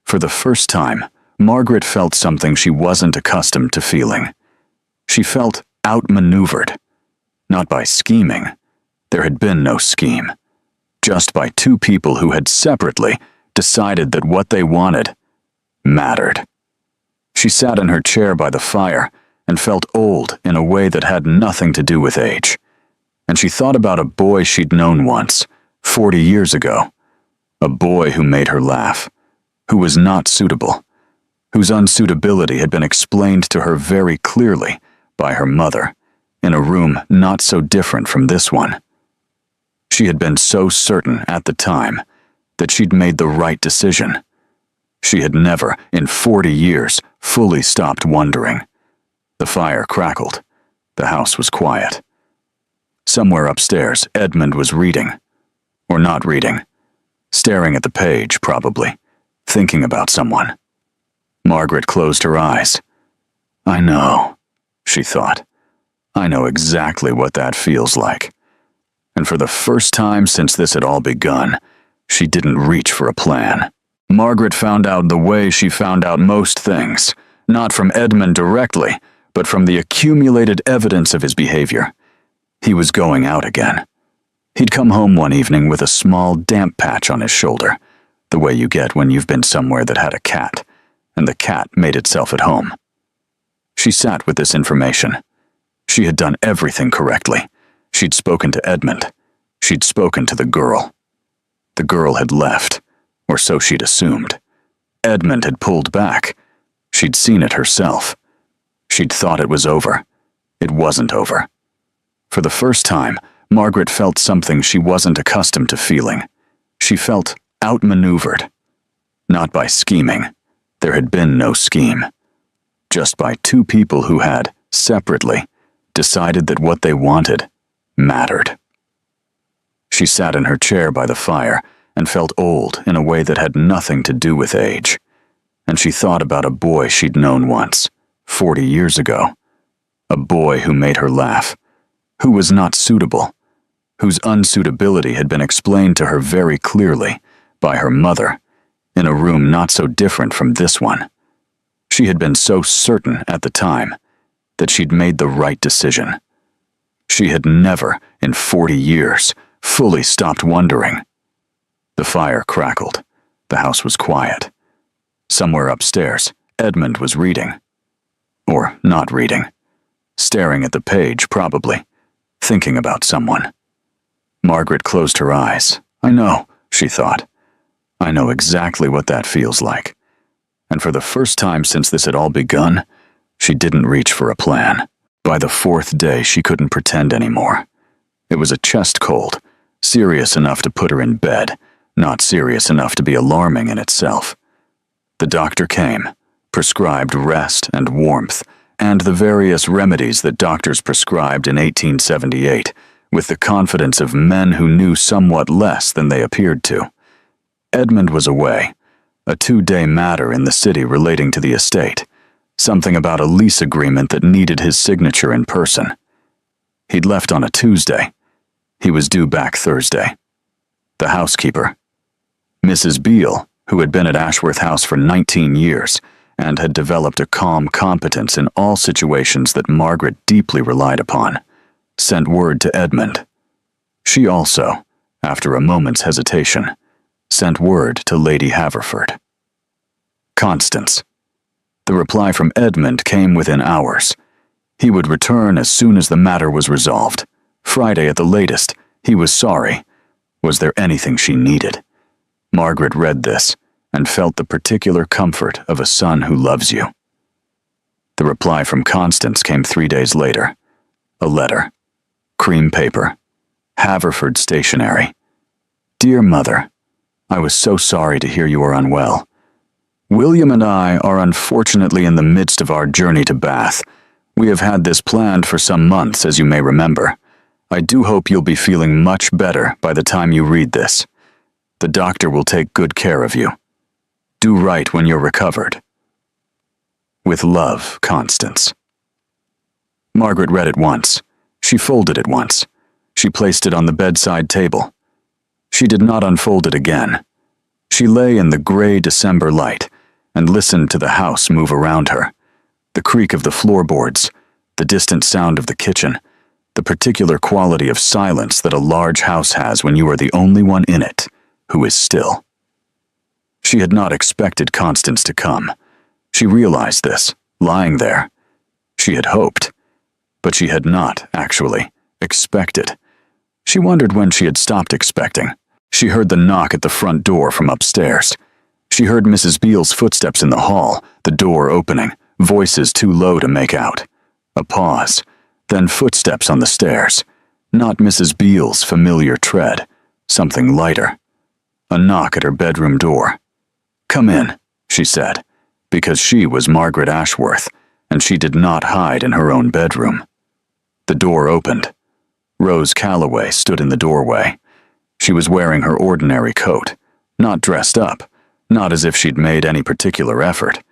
For the first time, Margaret felt something she wasn't accustomed to feeling. She felt outmaneuvered. Not by scheming. There had been no scheme. Just by two people who had separately decided that what they wanted mattered. She sat in her chair by the fire and felt old in a way that had nothing to do with age. And she thought about a boy she'd known once, 40 years ago. A boy who made her laugh, who was not suitable, whose unsuitability had been explained to her very clearly by her mother, in a room not so different from this one. She had been so certain at the time that she'd made the right decision. She had never, in 40 years, fully stopped wondering. The fire crackled. The house was quiet. Somewhere upstairs, Edmund was reading. Or not reading. Staring at the page, probably. Thinking about someone. Margaret closed her eyes. I know, she thought. I know exactly what that feels like. And for the first time since this had all begun, she didn't reach for a plan. Margaret found out the way she found out most things, not from Edmund directly, but from the accumulated evidence of his behavior. He was going out again. He'd come home one evening with a small damp patch on his shoulder, the way you get when you've been somewhere that had a cat, and the cat made itself at home. She sat with this information. She had done everything correctly. She'd spoken to Edmund. She'd spoken to the girl. The girl had left, or so she'd assumed. Edmund had pulled back. She'd seen it herself. She'd thought it was over. It wasn't over. For the first time, Margaret felt something she wasn't accustomed to feeling. She felt outmaneuvered. Not by scheming. There had been no scheme. Just by two people who had, separately, decided that what they wanted mattered. She sat in her chair by the fire and felt old in a way that had nothing to do with age. And she thought about a boy she'd known once, 40 years ago. A boy who made her laugh, who was not suitable, whose unsuitability had been explained to her very clearly by her mother, in a room not so different from this one. She had been so certain at the time that she'd made the right decision. She had never, in 40 years, fully stopped wondering. The fire crackled. The house was quiet. Somewhere upstairs, Edmund was reading. Or not reading. Staring at the page, probably. Thinking about someone. Margaret closed her eyes. I know, she thought. I know exactly what that feels like. And for the first time since this had all begun, she didn't reach for a plan. By the fourth day, she couldn't pretend anymore. It was a chest cold, serious enough to put her in bed, not serious enough to be alarming in itself. The doctor came, prescribed rest and warmth, and the various remedies that doctors prescribed in 1878, with the confidence of men who knew somewhat less than they appeared to. Edmund was away, a 2-day matter in the city relating to the estate, something about a lease agreement that needed his signature in person. He'd left on a Tuesday. He was due back Thursday. The housekeeper, Mrs. Beale, who had been at Ashworth House for 19 years and had developed a calm competence in all situations that Margaret deeply relied upon, sent word to Edmund. She also, after a moment's hesitation, sent word to Lady Haverford. Constance. The reply from Edmund came within hours. He would return as soon as the matter was resolved. Friday at the latest. He was sorry. Was there anything she needed? Margaret read this and felt the particular comfort of a son who loves you. The reply from Constance came 3 days later. A letter. Cream paper. Haverford Stationery. Dear Mother, I was so sorry to hear you are unwell. William and I are unfortunately in the midst of our journey to Bath. We have had this planned for some months, as you may remember. I do hope you'll be feeling much better by the time you read this. The doctor will take good care of you. Do write when you're recovered. With love, Constance. Margaret read it once. She folded it once. She placed it on the bedside table. She did not unfold it again. She lay in the gray December light and listened to the house move around her. The creak of the floorboards, the distant sound of the kitchen, the particular quality of silence that a large house has when you are the only one in it who is still. She had not expected Constance to come. She realized this, lying there. She had hoped, but she had not, actually, expected. She wondered when she had stopped expecting. She heard the knock at the front door from upstairs. She heard Mrs. Beale's footsteps in the hall, the door opening, voices too low to make out. A pause, then footsteps on the stairs. Not Mrs. Beale's familiar tread, something lighter. A knock at her bedroom door. Come in, she said, because she was Margaret Ashworth, and she did not hide in her own bedroom. The door opened. Rose Calloway stood in the doorway. She was wearing her ordinary coat, not dressed up, not as if she'd made any particular effort,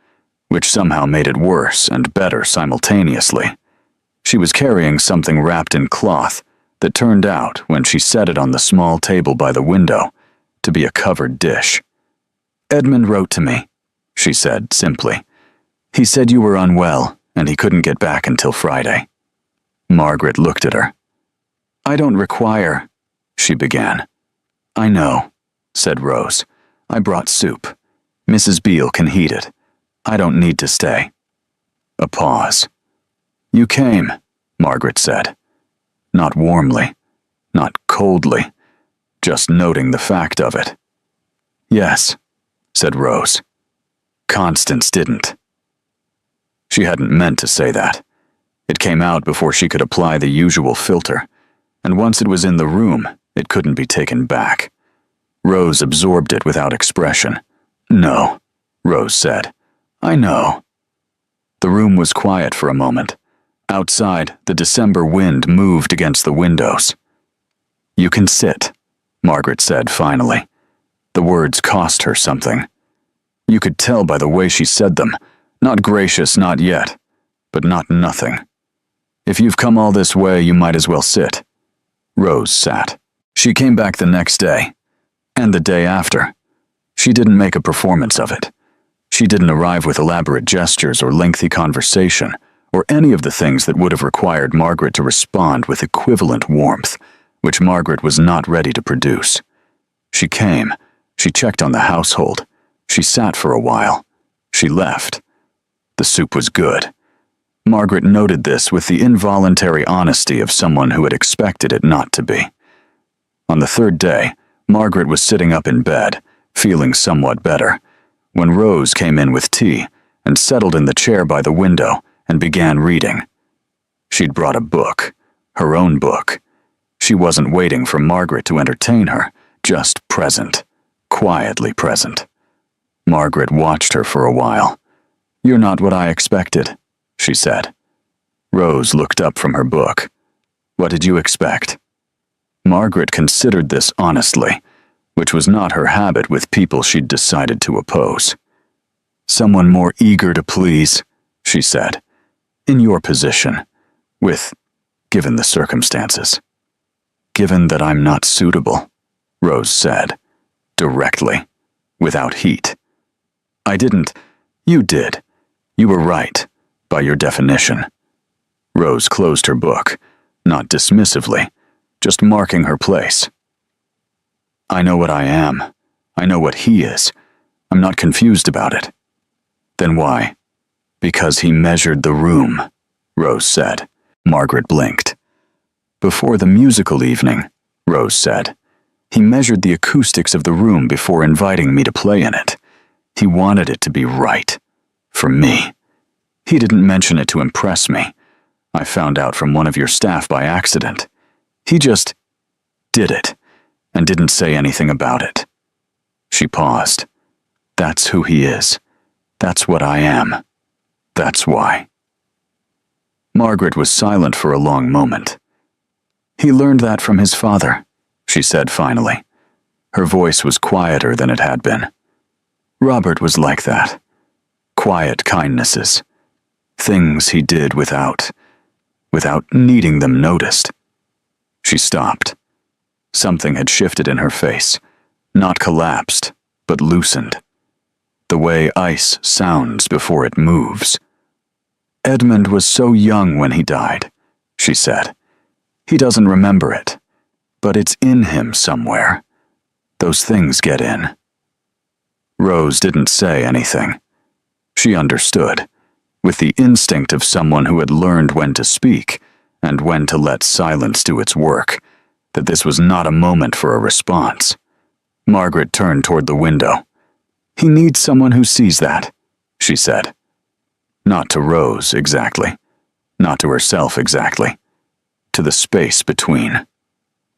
which somehow made it worse and better simultaneously. She was carrying something wrapped in cloth that turned out, when she set it on the small table by the window, to be a covered dish. Edmund wrote to me, she said simply. He said you were unwell and he couldn't get back until Friday. Margaret looked at her. I don't require, she began. I know, said Rose. I brought soup. Mrs. Beale can heat it. I don't need to stay. A pause. You came, Margaret said. Not warmly, not coldly, just noting the fact of it. Yes, said Rose. Constance didn't. She hadn't meant to say that. It came out before she could apply the usual filter, and once it was in the room, it couldn't be taken back. Rose absorbed it without expression. No, Rose said. I know. The room was quiet for a moment. Outside, the December wind moved against the windows. You can sit, Margaret said finally. The words cost her something. You could tell by the way she said them. Not gracious, not yet, but not nothing. If you've come all this way, you might as well sit. Rose sat. She came back the next day, and the day after. She didn't make a performance of it. She didn't arrive with elaborate gestures or lengthy conversation, or any of the things that would have required Margaret to respond with equivalent warmth, which Margaret was not ready to produce. She came. She checked on the household. She sat for a while. She left. The soup was good. Margaret noted this with the involuntary honesty of someone who had expected it not to be. On the third day, Margaret was sitting up in bed, feeling somewhat better, when Rose came in with tea and settled in the chair by the window and began reading. She'd brought a book, her own book. She wasn't waiting for Margaret to entertain her, just present, quietly present. Margaret watched her for a while. You're not what I expected, she said. Rose looked up from her book. What did you expect? Margaret considered this honestly, which was not her habit with people she'd decided to oppose. Someone more eager to please, she said. In your position, given the circumstances. Given that I'm not suitable, Rose said, directly, without heat. You did. You were right, by your definition. Rose closed her book, not dismissively, just marking her place. I know what I am. I know what he is. I'm not confused about it. Then why? Because he measured the room, Rose said. Margaret blinked. Before the musical evening, Rose said. He measured the acoustics of the room before inviting me to play in it. He wanted it to be right. For me. He didn't mention it to impress me. I found out from one of your staff by accident. He just did it and didn't say anything about it." She paused. "That's who he is. That's what I am. That's why." Margaret was silent for a long moment. "He learned that from his father," she said finally. Her voice was quieter than it had been. "Robert was like that. Quiet kindnesses. Things he did without needing them noticed." She stopped. Something had shifted in her face, not collapsed, but loosened. The way ice sounds before it moves. "Edmund was so young when he died," she said. "He doesn't remember it, but it's in him somewhere. Those things get in." Rose didn't say anything. She understood, with the instinct of someone who had learned when to speak and when to let silence do its work, that this was not a moment for a response. Margaret turned toward the window. "He needs someone who sees that," she said. Not to Rose, exactly. Not to herself, exactly. To the space between.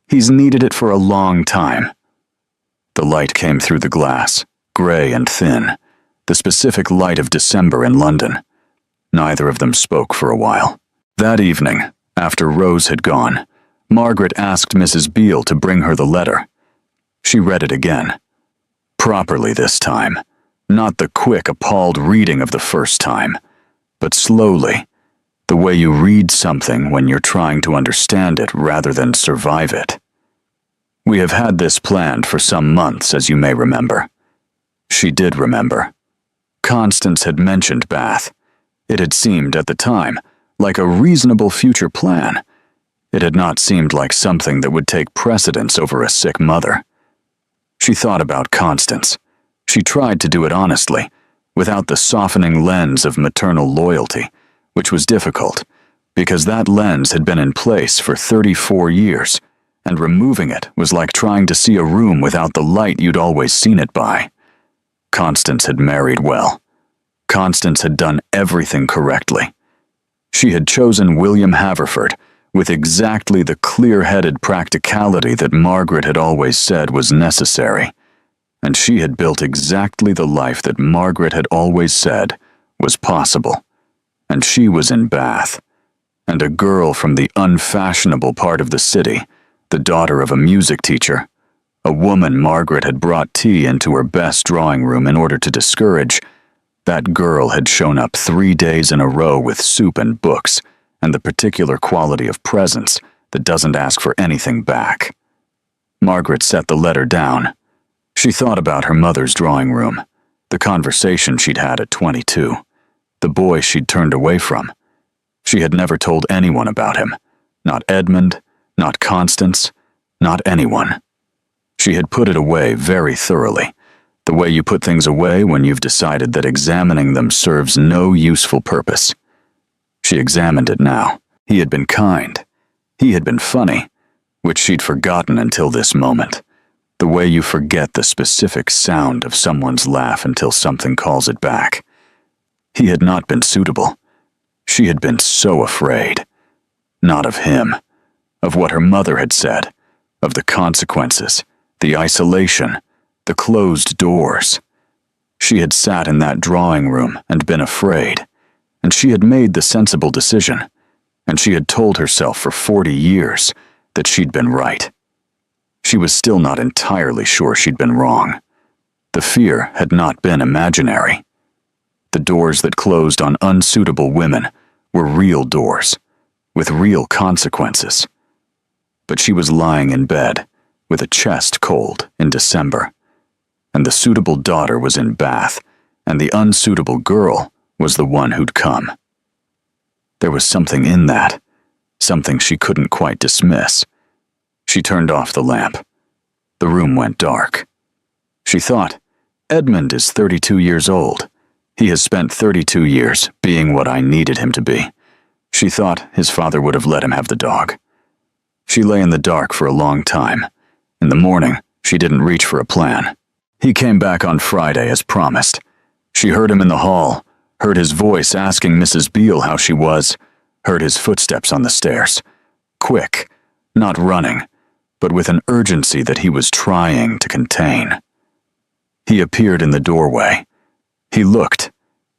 He's needed it for a long time. The light came through the glass, gray and thin, the specific light of December in London. Neither of them spoke for a while. That evening, after Rose had gone, Margaret asked Mrs. Beale to bring her the letter. She read it again. Properly this time. Not the quick, appalled reading of the first time, but slowly, the way you read something when you're trying to understand it rather than survive it. "We have had this planned for some months, as you may remember." She did remember. Constance had mentioned Bath. It had seemed, at the time, like a reasonable future plan. It had not seemed like something that would take precedence over a sick mother. She thought about Constance. She tried to do it honestly, without the softening lens of maternal loyalty, which was difficult, because that lens had been in place for 34 years, and removing it was like trying to see a room without the light you'd always seen it by. Constance had married well. Constance had done everything correctly. She had chosen William Haverford with exactly the clear-headed practicality that Margaret had always said was necessary, and she had built exactly the life that Margaret had always said was possible. And she was in Bath, and a girl from the unfashionable part of the city, the daughter of a music teacher, a woman Margaret had brought tea into her best drawing room in order to discourage. That girl had shown up 3 days in a row with soup and books, and the particular quality of presence that doesn't ask for anything back. Margaret set the letter down. She thought about her mother's drawing room, the conversation she'd had at 22, the boy she'd turned away from. She had never told anyone about him, not Edmund, not Constance, not anyone. She had put it away very thoroughly, the way you put things away when you've decided that examining them serves no useful purpose. She examined it now. He had been kind. He had been funny, which she'd forgotten until this moment. The way you forget the specific sound of someone's laugh until something calls it back. He had not been suitable. She had been so afraid. Not of him. Of what her mother had said. Of the consequences. The isolation. The closed doors. She had sat in that drawing room and been afraid. And she had made the sensible decision. And she had told herself for 40 years that she'd been right. She was still not entirely sure she'd been wrong. The fear had not been imaginary. The doors that closed on unsuitable women were real doors, with real consequences. But she was lying in bed, with a chest cold in December. And the suitable daughter was in Bath, and the unsuitable girl was the one who'd come. There was something in that, something she couldn't quite dismiss. She turned off the lamp. The room went dark. She thought, Edmund is 32 years old. He has spent 32 years being what I needed him to be. She thought his father would have let him have the dog. She lay in the dark for a long time. In the morning, she didn't reach for a plan. He came back on Friday as promised. She heard him in the hall, heard his voice asking Mrs. Beale how she was, heard his footsteps on the stairs. Quick, not running, but with an urgency that he was trying to contain. He appeared in the doorway. He looked.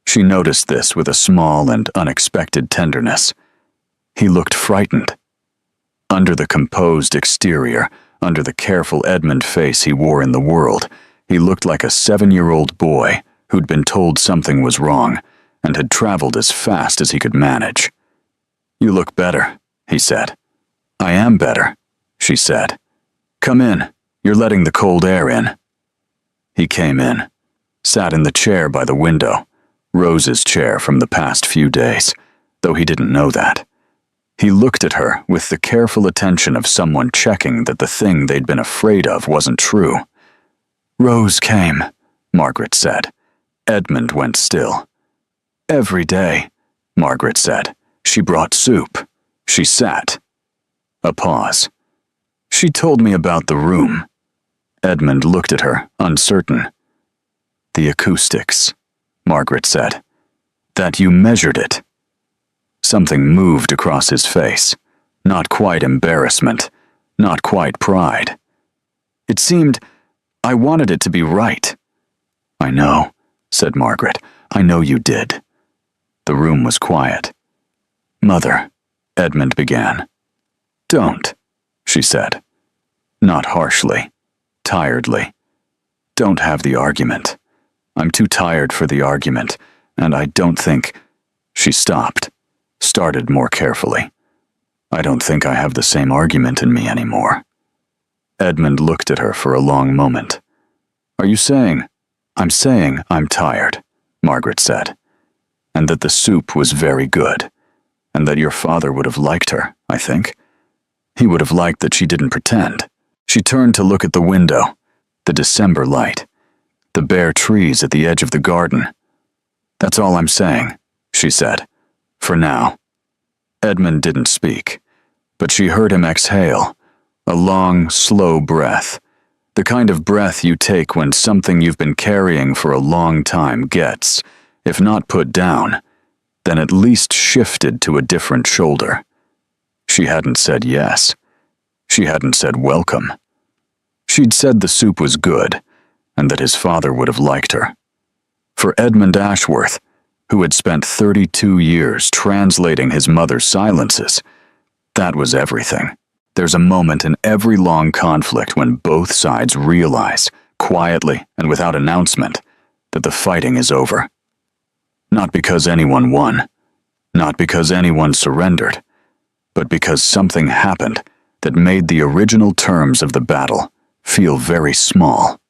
She noticed this with a small and unexpected tenderness. He looked frightened. Under the composed exterior, under the careful Edmund face he wore in the world, he looked like a 7-year-old boy who'd been told something was wrong and had traveled as fast as he could manage. "You look better," he said. "I am better," she said. "Come in. You're letting the cold air in." He came in, sat in the chair by the window, Rose's chair from the past few days, though he didn't know that. He looked at her with the careful attention of someone checking that the thing they'd been afraid of wasn't true. "Rose came," Margaret said. Edmund went still. "Every day," Margaret said. "She brought soup." She sat. A pause. "She told me about the room." Edmund looked at her, uncertain. "The acoustics," Margaret said. "That you measured it." Something moved across his face. Not quite embarrassment, not quite pride. It seemed, I wanted it to be right. "I know," said Margaret. "I know you did." The room was quiet. "Mother," Edmund began. "Don't," she said. Not harshly, tiredly. "Don't have the argument. I'm too tired for the argument, and I don't think—" She stopped, started more carefully. "I don't think I have the same argument in me anymore." Edmund looked at her for a long moment. "Are you saying—" "I'm saying I'm tired," Margaret said, "and that the soup was very good, and that your father would have liked her, I think. He would have liked that she didn't pretend." She turned to look at the window, the December light, the bare trees at the edge of the garden. "That's all I'm saying," she said. "For now." Edmund didn't speak, but she heard him exhale, a long, slow breath, the kind of breath you take when something you've been carrying for a long time gets, if not put down, then at least shifted to a different shoulder. She hadn't said yes. She hadn't said welcome. She'd said the soup was good, and that his father would have liked her. For Edmund Ashworth, who had spent 32 years translating his mother's silences, that was everything. There's a moment in every long conflict when both sides realize, quietly and without announcement, that the fighting is over. Not because anyone won, not because anyone surrendered, but because something happened that made the original terms of the battle feel very small.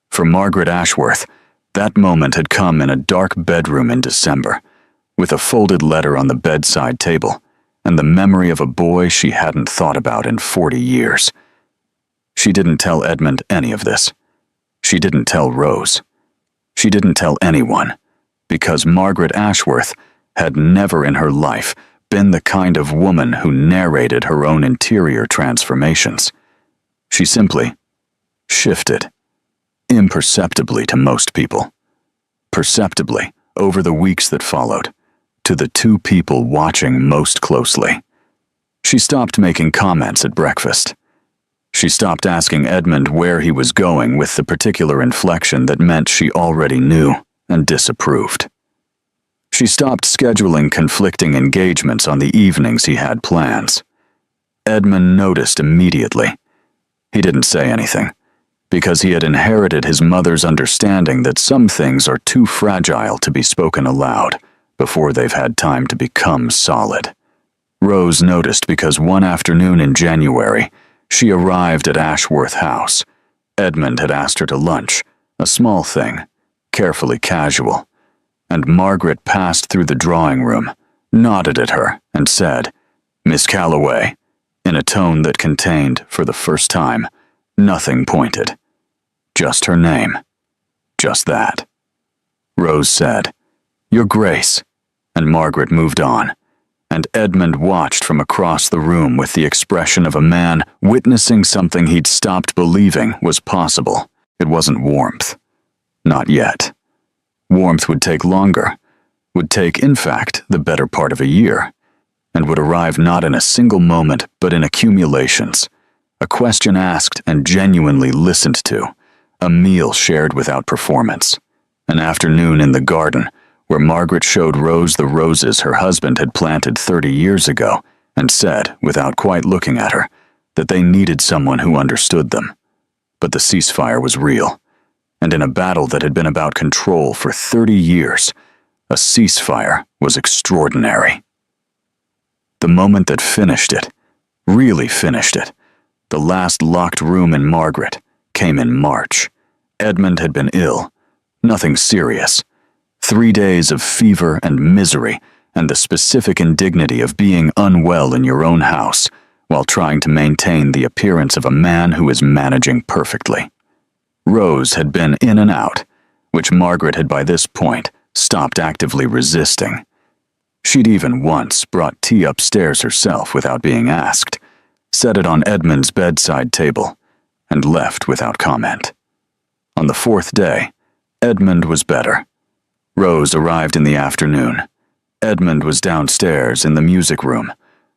For Margaret Ashworth, that moment had come in a dark bedroom in December, with a folded letter on the bedside table, and the memory of a boy she hadn't thought about in 40 years. She didn't tell Edmund any of this. She didn't tell Rose. She didn't tell anyone, because Margaret Ashworth had never in her life been the kind of woman who narrated her own interior transformations. She simply shifted, imperceptibly to most people, perceptibly over the weeks that followed, to the two people watching most closely. She stopped making comments at breakfast. She stopped asking Edmund where he was going with the particular inflection that meant she already knew and disapproved. She stopped scheduling conflicting engagements on the evenings he had plans. Edmund noticed immediately. He didn't say anything, because he had inherited his mother's understanding that some things are too fragile to be spoken aloud before they've had time to become solid. Rose noticed because one afternoon in January, she arrived at Ashworth House. Edmund had asked her to lunch, a small thing, carefully casual, and Margaret passed through the drawing room, nodded at her, and said, "Miss Calloway," in a tone that contained, for the first time, nothing pointed. Just her name. Just that. Rose said, "Your Grace," and Margaret moved on, and Edmund watched from across the room with the expression of a man witnessing something he'd stopped believing was possible. It wasn't warmth. Not yet. Warmth would take longer, would take, in fact, the better part of a year, and would arrive not in a single moment but in accumulations. A question asked and genuinely listened to, a meal shared without performance, an afternoon in the garden where Margaret showed Rose the roses her husband had planted 30 years ago and said, without quite looking at her, that they needed someone who understood them. But the ceasefire was real, and in a battle that had been about control for 30 years, a ceasefire was extraordinary. The moment that finished it, really finished it, the last locked room in Margaret, came in March. Edmund had been ill, nothing serious. 3 days of fever and misery, and the specific indignity of being unwell in your own house, while trying to maintain the appearance of a man who is managing perfectly. Rose had been in and out, which Margaret had by this point stopped actively resisting. She'd even once brought tea upstairs herself without being asked, set it on Edmund's bedside table, and left without comment. On the 4th day, Edmund was better. Rose arrived in the afternoon. Edmund was downstairs in the music room,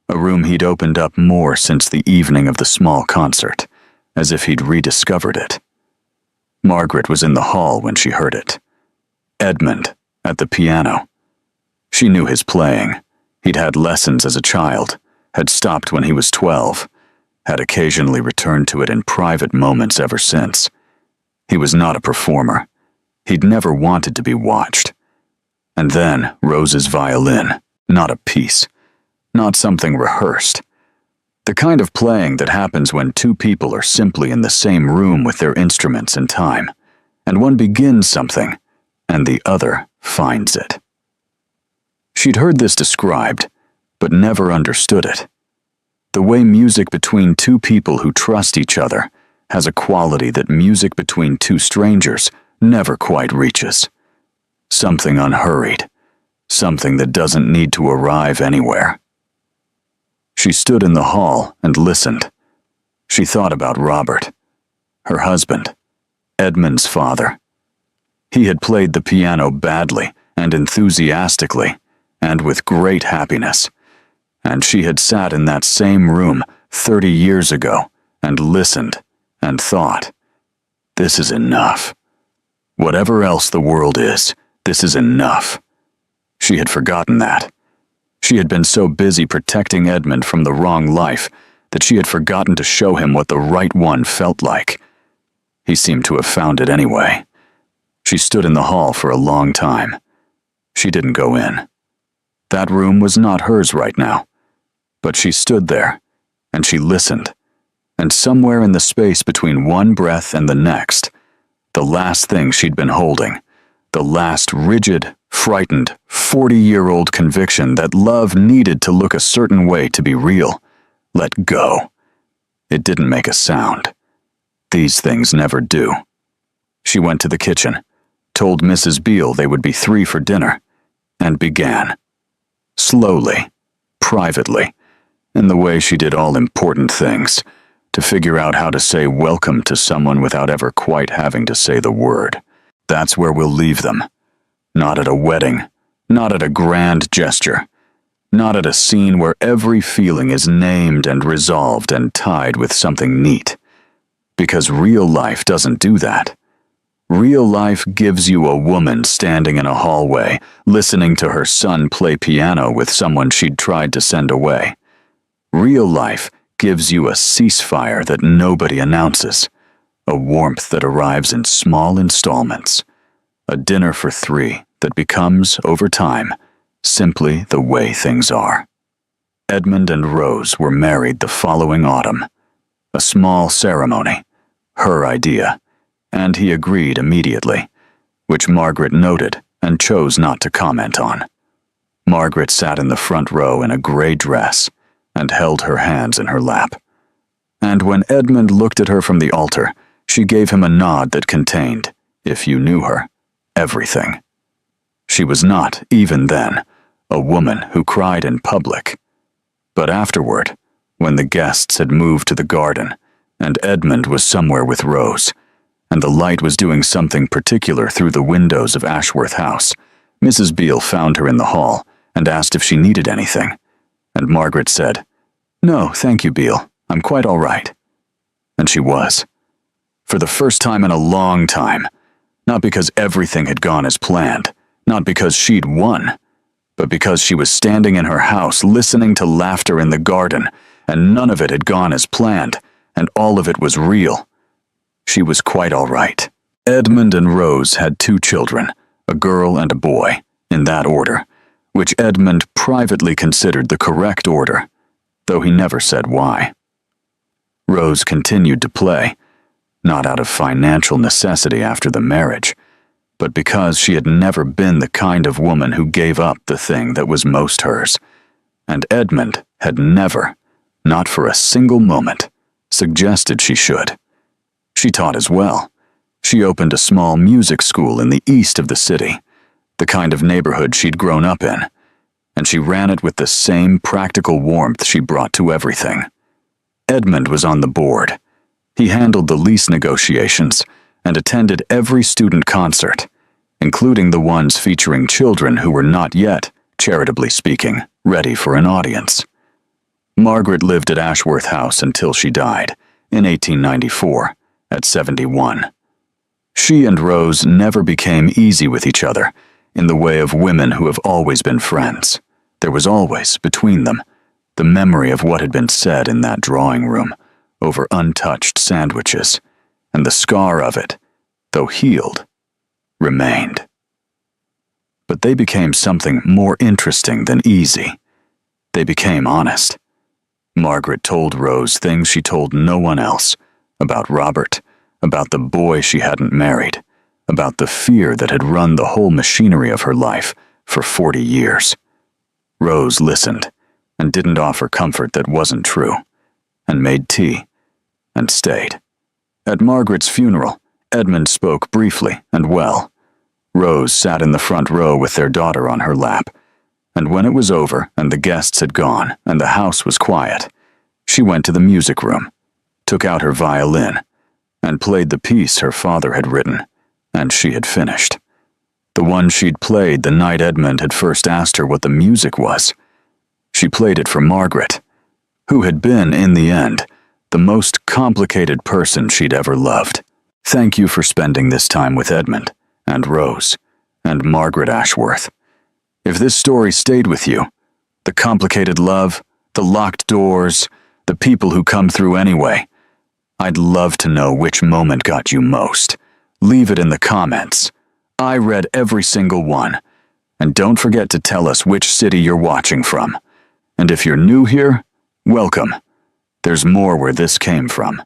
a room he'd opened up more since the evening of the small concert, as if he'd rediscovered it. Margaret was in the hall when she heard it. Edmund, at the piano. She knew his playing. He'd had lessons as a child, had stopped when he was 12, had occasionally returned to it in private moments ever since. He was not a performer. He'd never wanted to be watched. And then Rose's violin, not a piece, not something rehearsed. The kind of playing that happens when two people are simply in the same room with their instruments and time, and one begins something, and the other finds it. She'd heard this described, but never understood it. The way music between two people who trust each other has a quality that music between two strangers never quite reaches. Something unhurried, something that doesn't need to arrive anywhere. She stood in the hall and listened. She thought about Robert, her husband, Edmund's father. He had played the piano badly and enthusiastically, and with great happiness, and she had sat in that same room 30 years ago and listened and thought, this is enough. Whatever else the world is, this is enough. She had forgotten that. She had been so busy protecting Edmund from the wrong life that she had forgotten to show him what the right one felt like. He seemed to have found it anyway. She stood in the hall for a long time. She didn't go in. That room was not hers right now. But she stood there, and she listened, and somewhere in the space between one breath and the next, the last thing she'd been holding, the last rigid, frightened, 40-year-old conviction that love needed to look a certain way to be real, let go. It didn't make a sound. These things never do. She went to the kitchen, told Mrs. Beale they would be 3 for dinner, and began. Slowly, privately, in the way she did all important things, to figure out how to say welcome to someone without ever quite having to say the word. That's where we'll leave them. Not at a wedding, not at a grand gesture, not at a scene where every feeling is named and resolved and tied with something neat. Because real life doesn't do that. Real life gives you a woman standing in a hallway, listening to her son play piano with someone she'd tried to send away. Real life gives you a ceasefire that nobody announces, a warmth that arrives in small installments, a dinner for 3 that becomes, over time, simply the way things are. Edmund and Rose were married the following autumn. A small ceremony, her idea, and he agreed immediately, which Margaret noted and chose not to comment on. Margaret sat in the front row in a gray dress and held her hands in her lap. And when Edmund looked at her from the altar, she gave him a nod that contained, if you knew her, everything. She was not, even then, a woman who cried in public. But afterward, when the guests had moved to the garden, and Edmund was somewhere with Rose, and the light was doing something particular through the windows of Ashworth House, Mrs. Beale found her in the hall and asked if she needed anything, and Margaret said, "No, thank you, Beale. I'm quite all right." And she was. For the first time in a long time. Not because everything had gone as planned, not because she'd won, but because she was standing in her house listening to laughter in the garden, and none of it had gone as planned, and all of it was real. She was quite all right. Edmund and Rose had 2 children, a girl and a boy, in that order, which Edmund privately considered the correct order, though he never said why. Rose continued to play, not out of financial necessity after the marriage, but because she had never been the kind of woman who gave up the thing that was most hers, and Edmund had never, not for a single moment, suggested she should. She taught as well. She opened a small music school in the east of the city, the kind of neighborhood she'd grown up in, and she ran it with the same practical warmth she brought to everything. Edmund was on the board. He handled the lease negotiations and attended every student concert, including the ones featuring children who were not yet, charitably speaking, ready for an audience. Margaret lived at Ashworth House until she died, in 1894, at 71. She and Rose never became easy with each other, in the way of women who have always been friends. There was always, between them, the memory of what had been said in that drawing room, over untouched sandwiches, and the scar of it, though healed, remained. But they became something more interesting than easy. They became honest. Margaret told Rose things she told no one else, about Robert, about the boy she hadn't married, about the fear that had run the whole machinery of her life for 40 years. Rose listened, and didn't offer comfort that wasn't true, and made tea, and stayed. At Margaret's funeral, Edmund spoke briefly and well. Rose sat in the front row with their daughter on her lap, and when it was over and the guests had gone and the house was quiet, she went to the music room, took out her violin, and played the piece her father had written, and she had finished. The one she'd played the night Edmund had first asked her what the music was. She played it for Margaret, who had been, in the end, the most complicated person she'd ever loved. Thank you for spending this time with Edmund, and Rose, and Margaret Ashworth. If this story stayed with you, the complicated love, the locked doors, the people who come through anyway, I'd love to know which moment got you most. Leave it in the comments. I read every single one. And don't forget to tell us which city you're watching from. And if you're new here, welcome. There's more where this came from.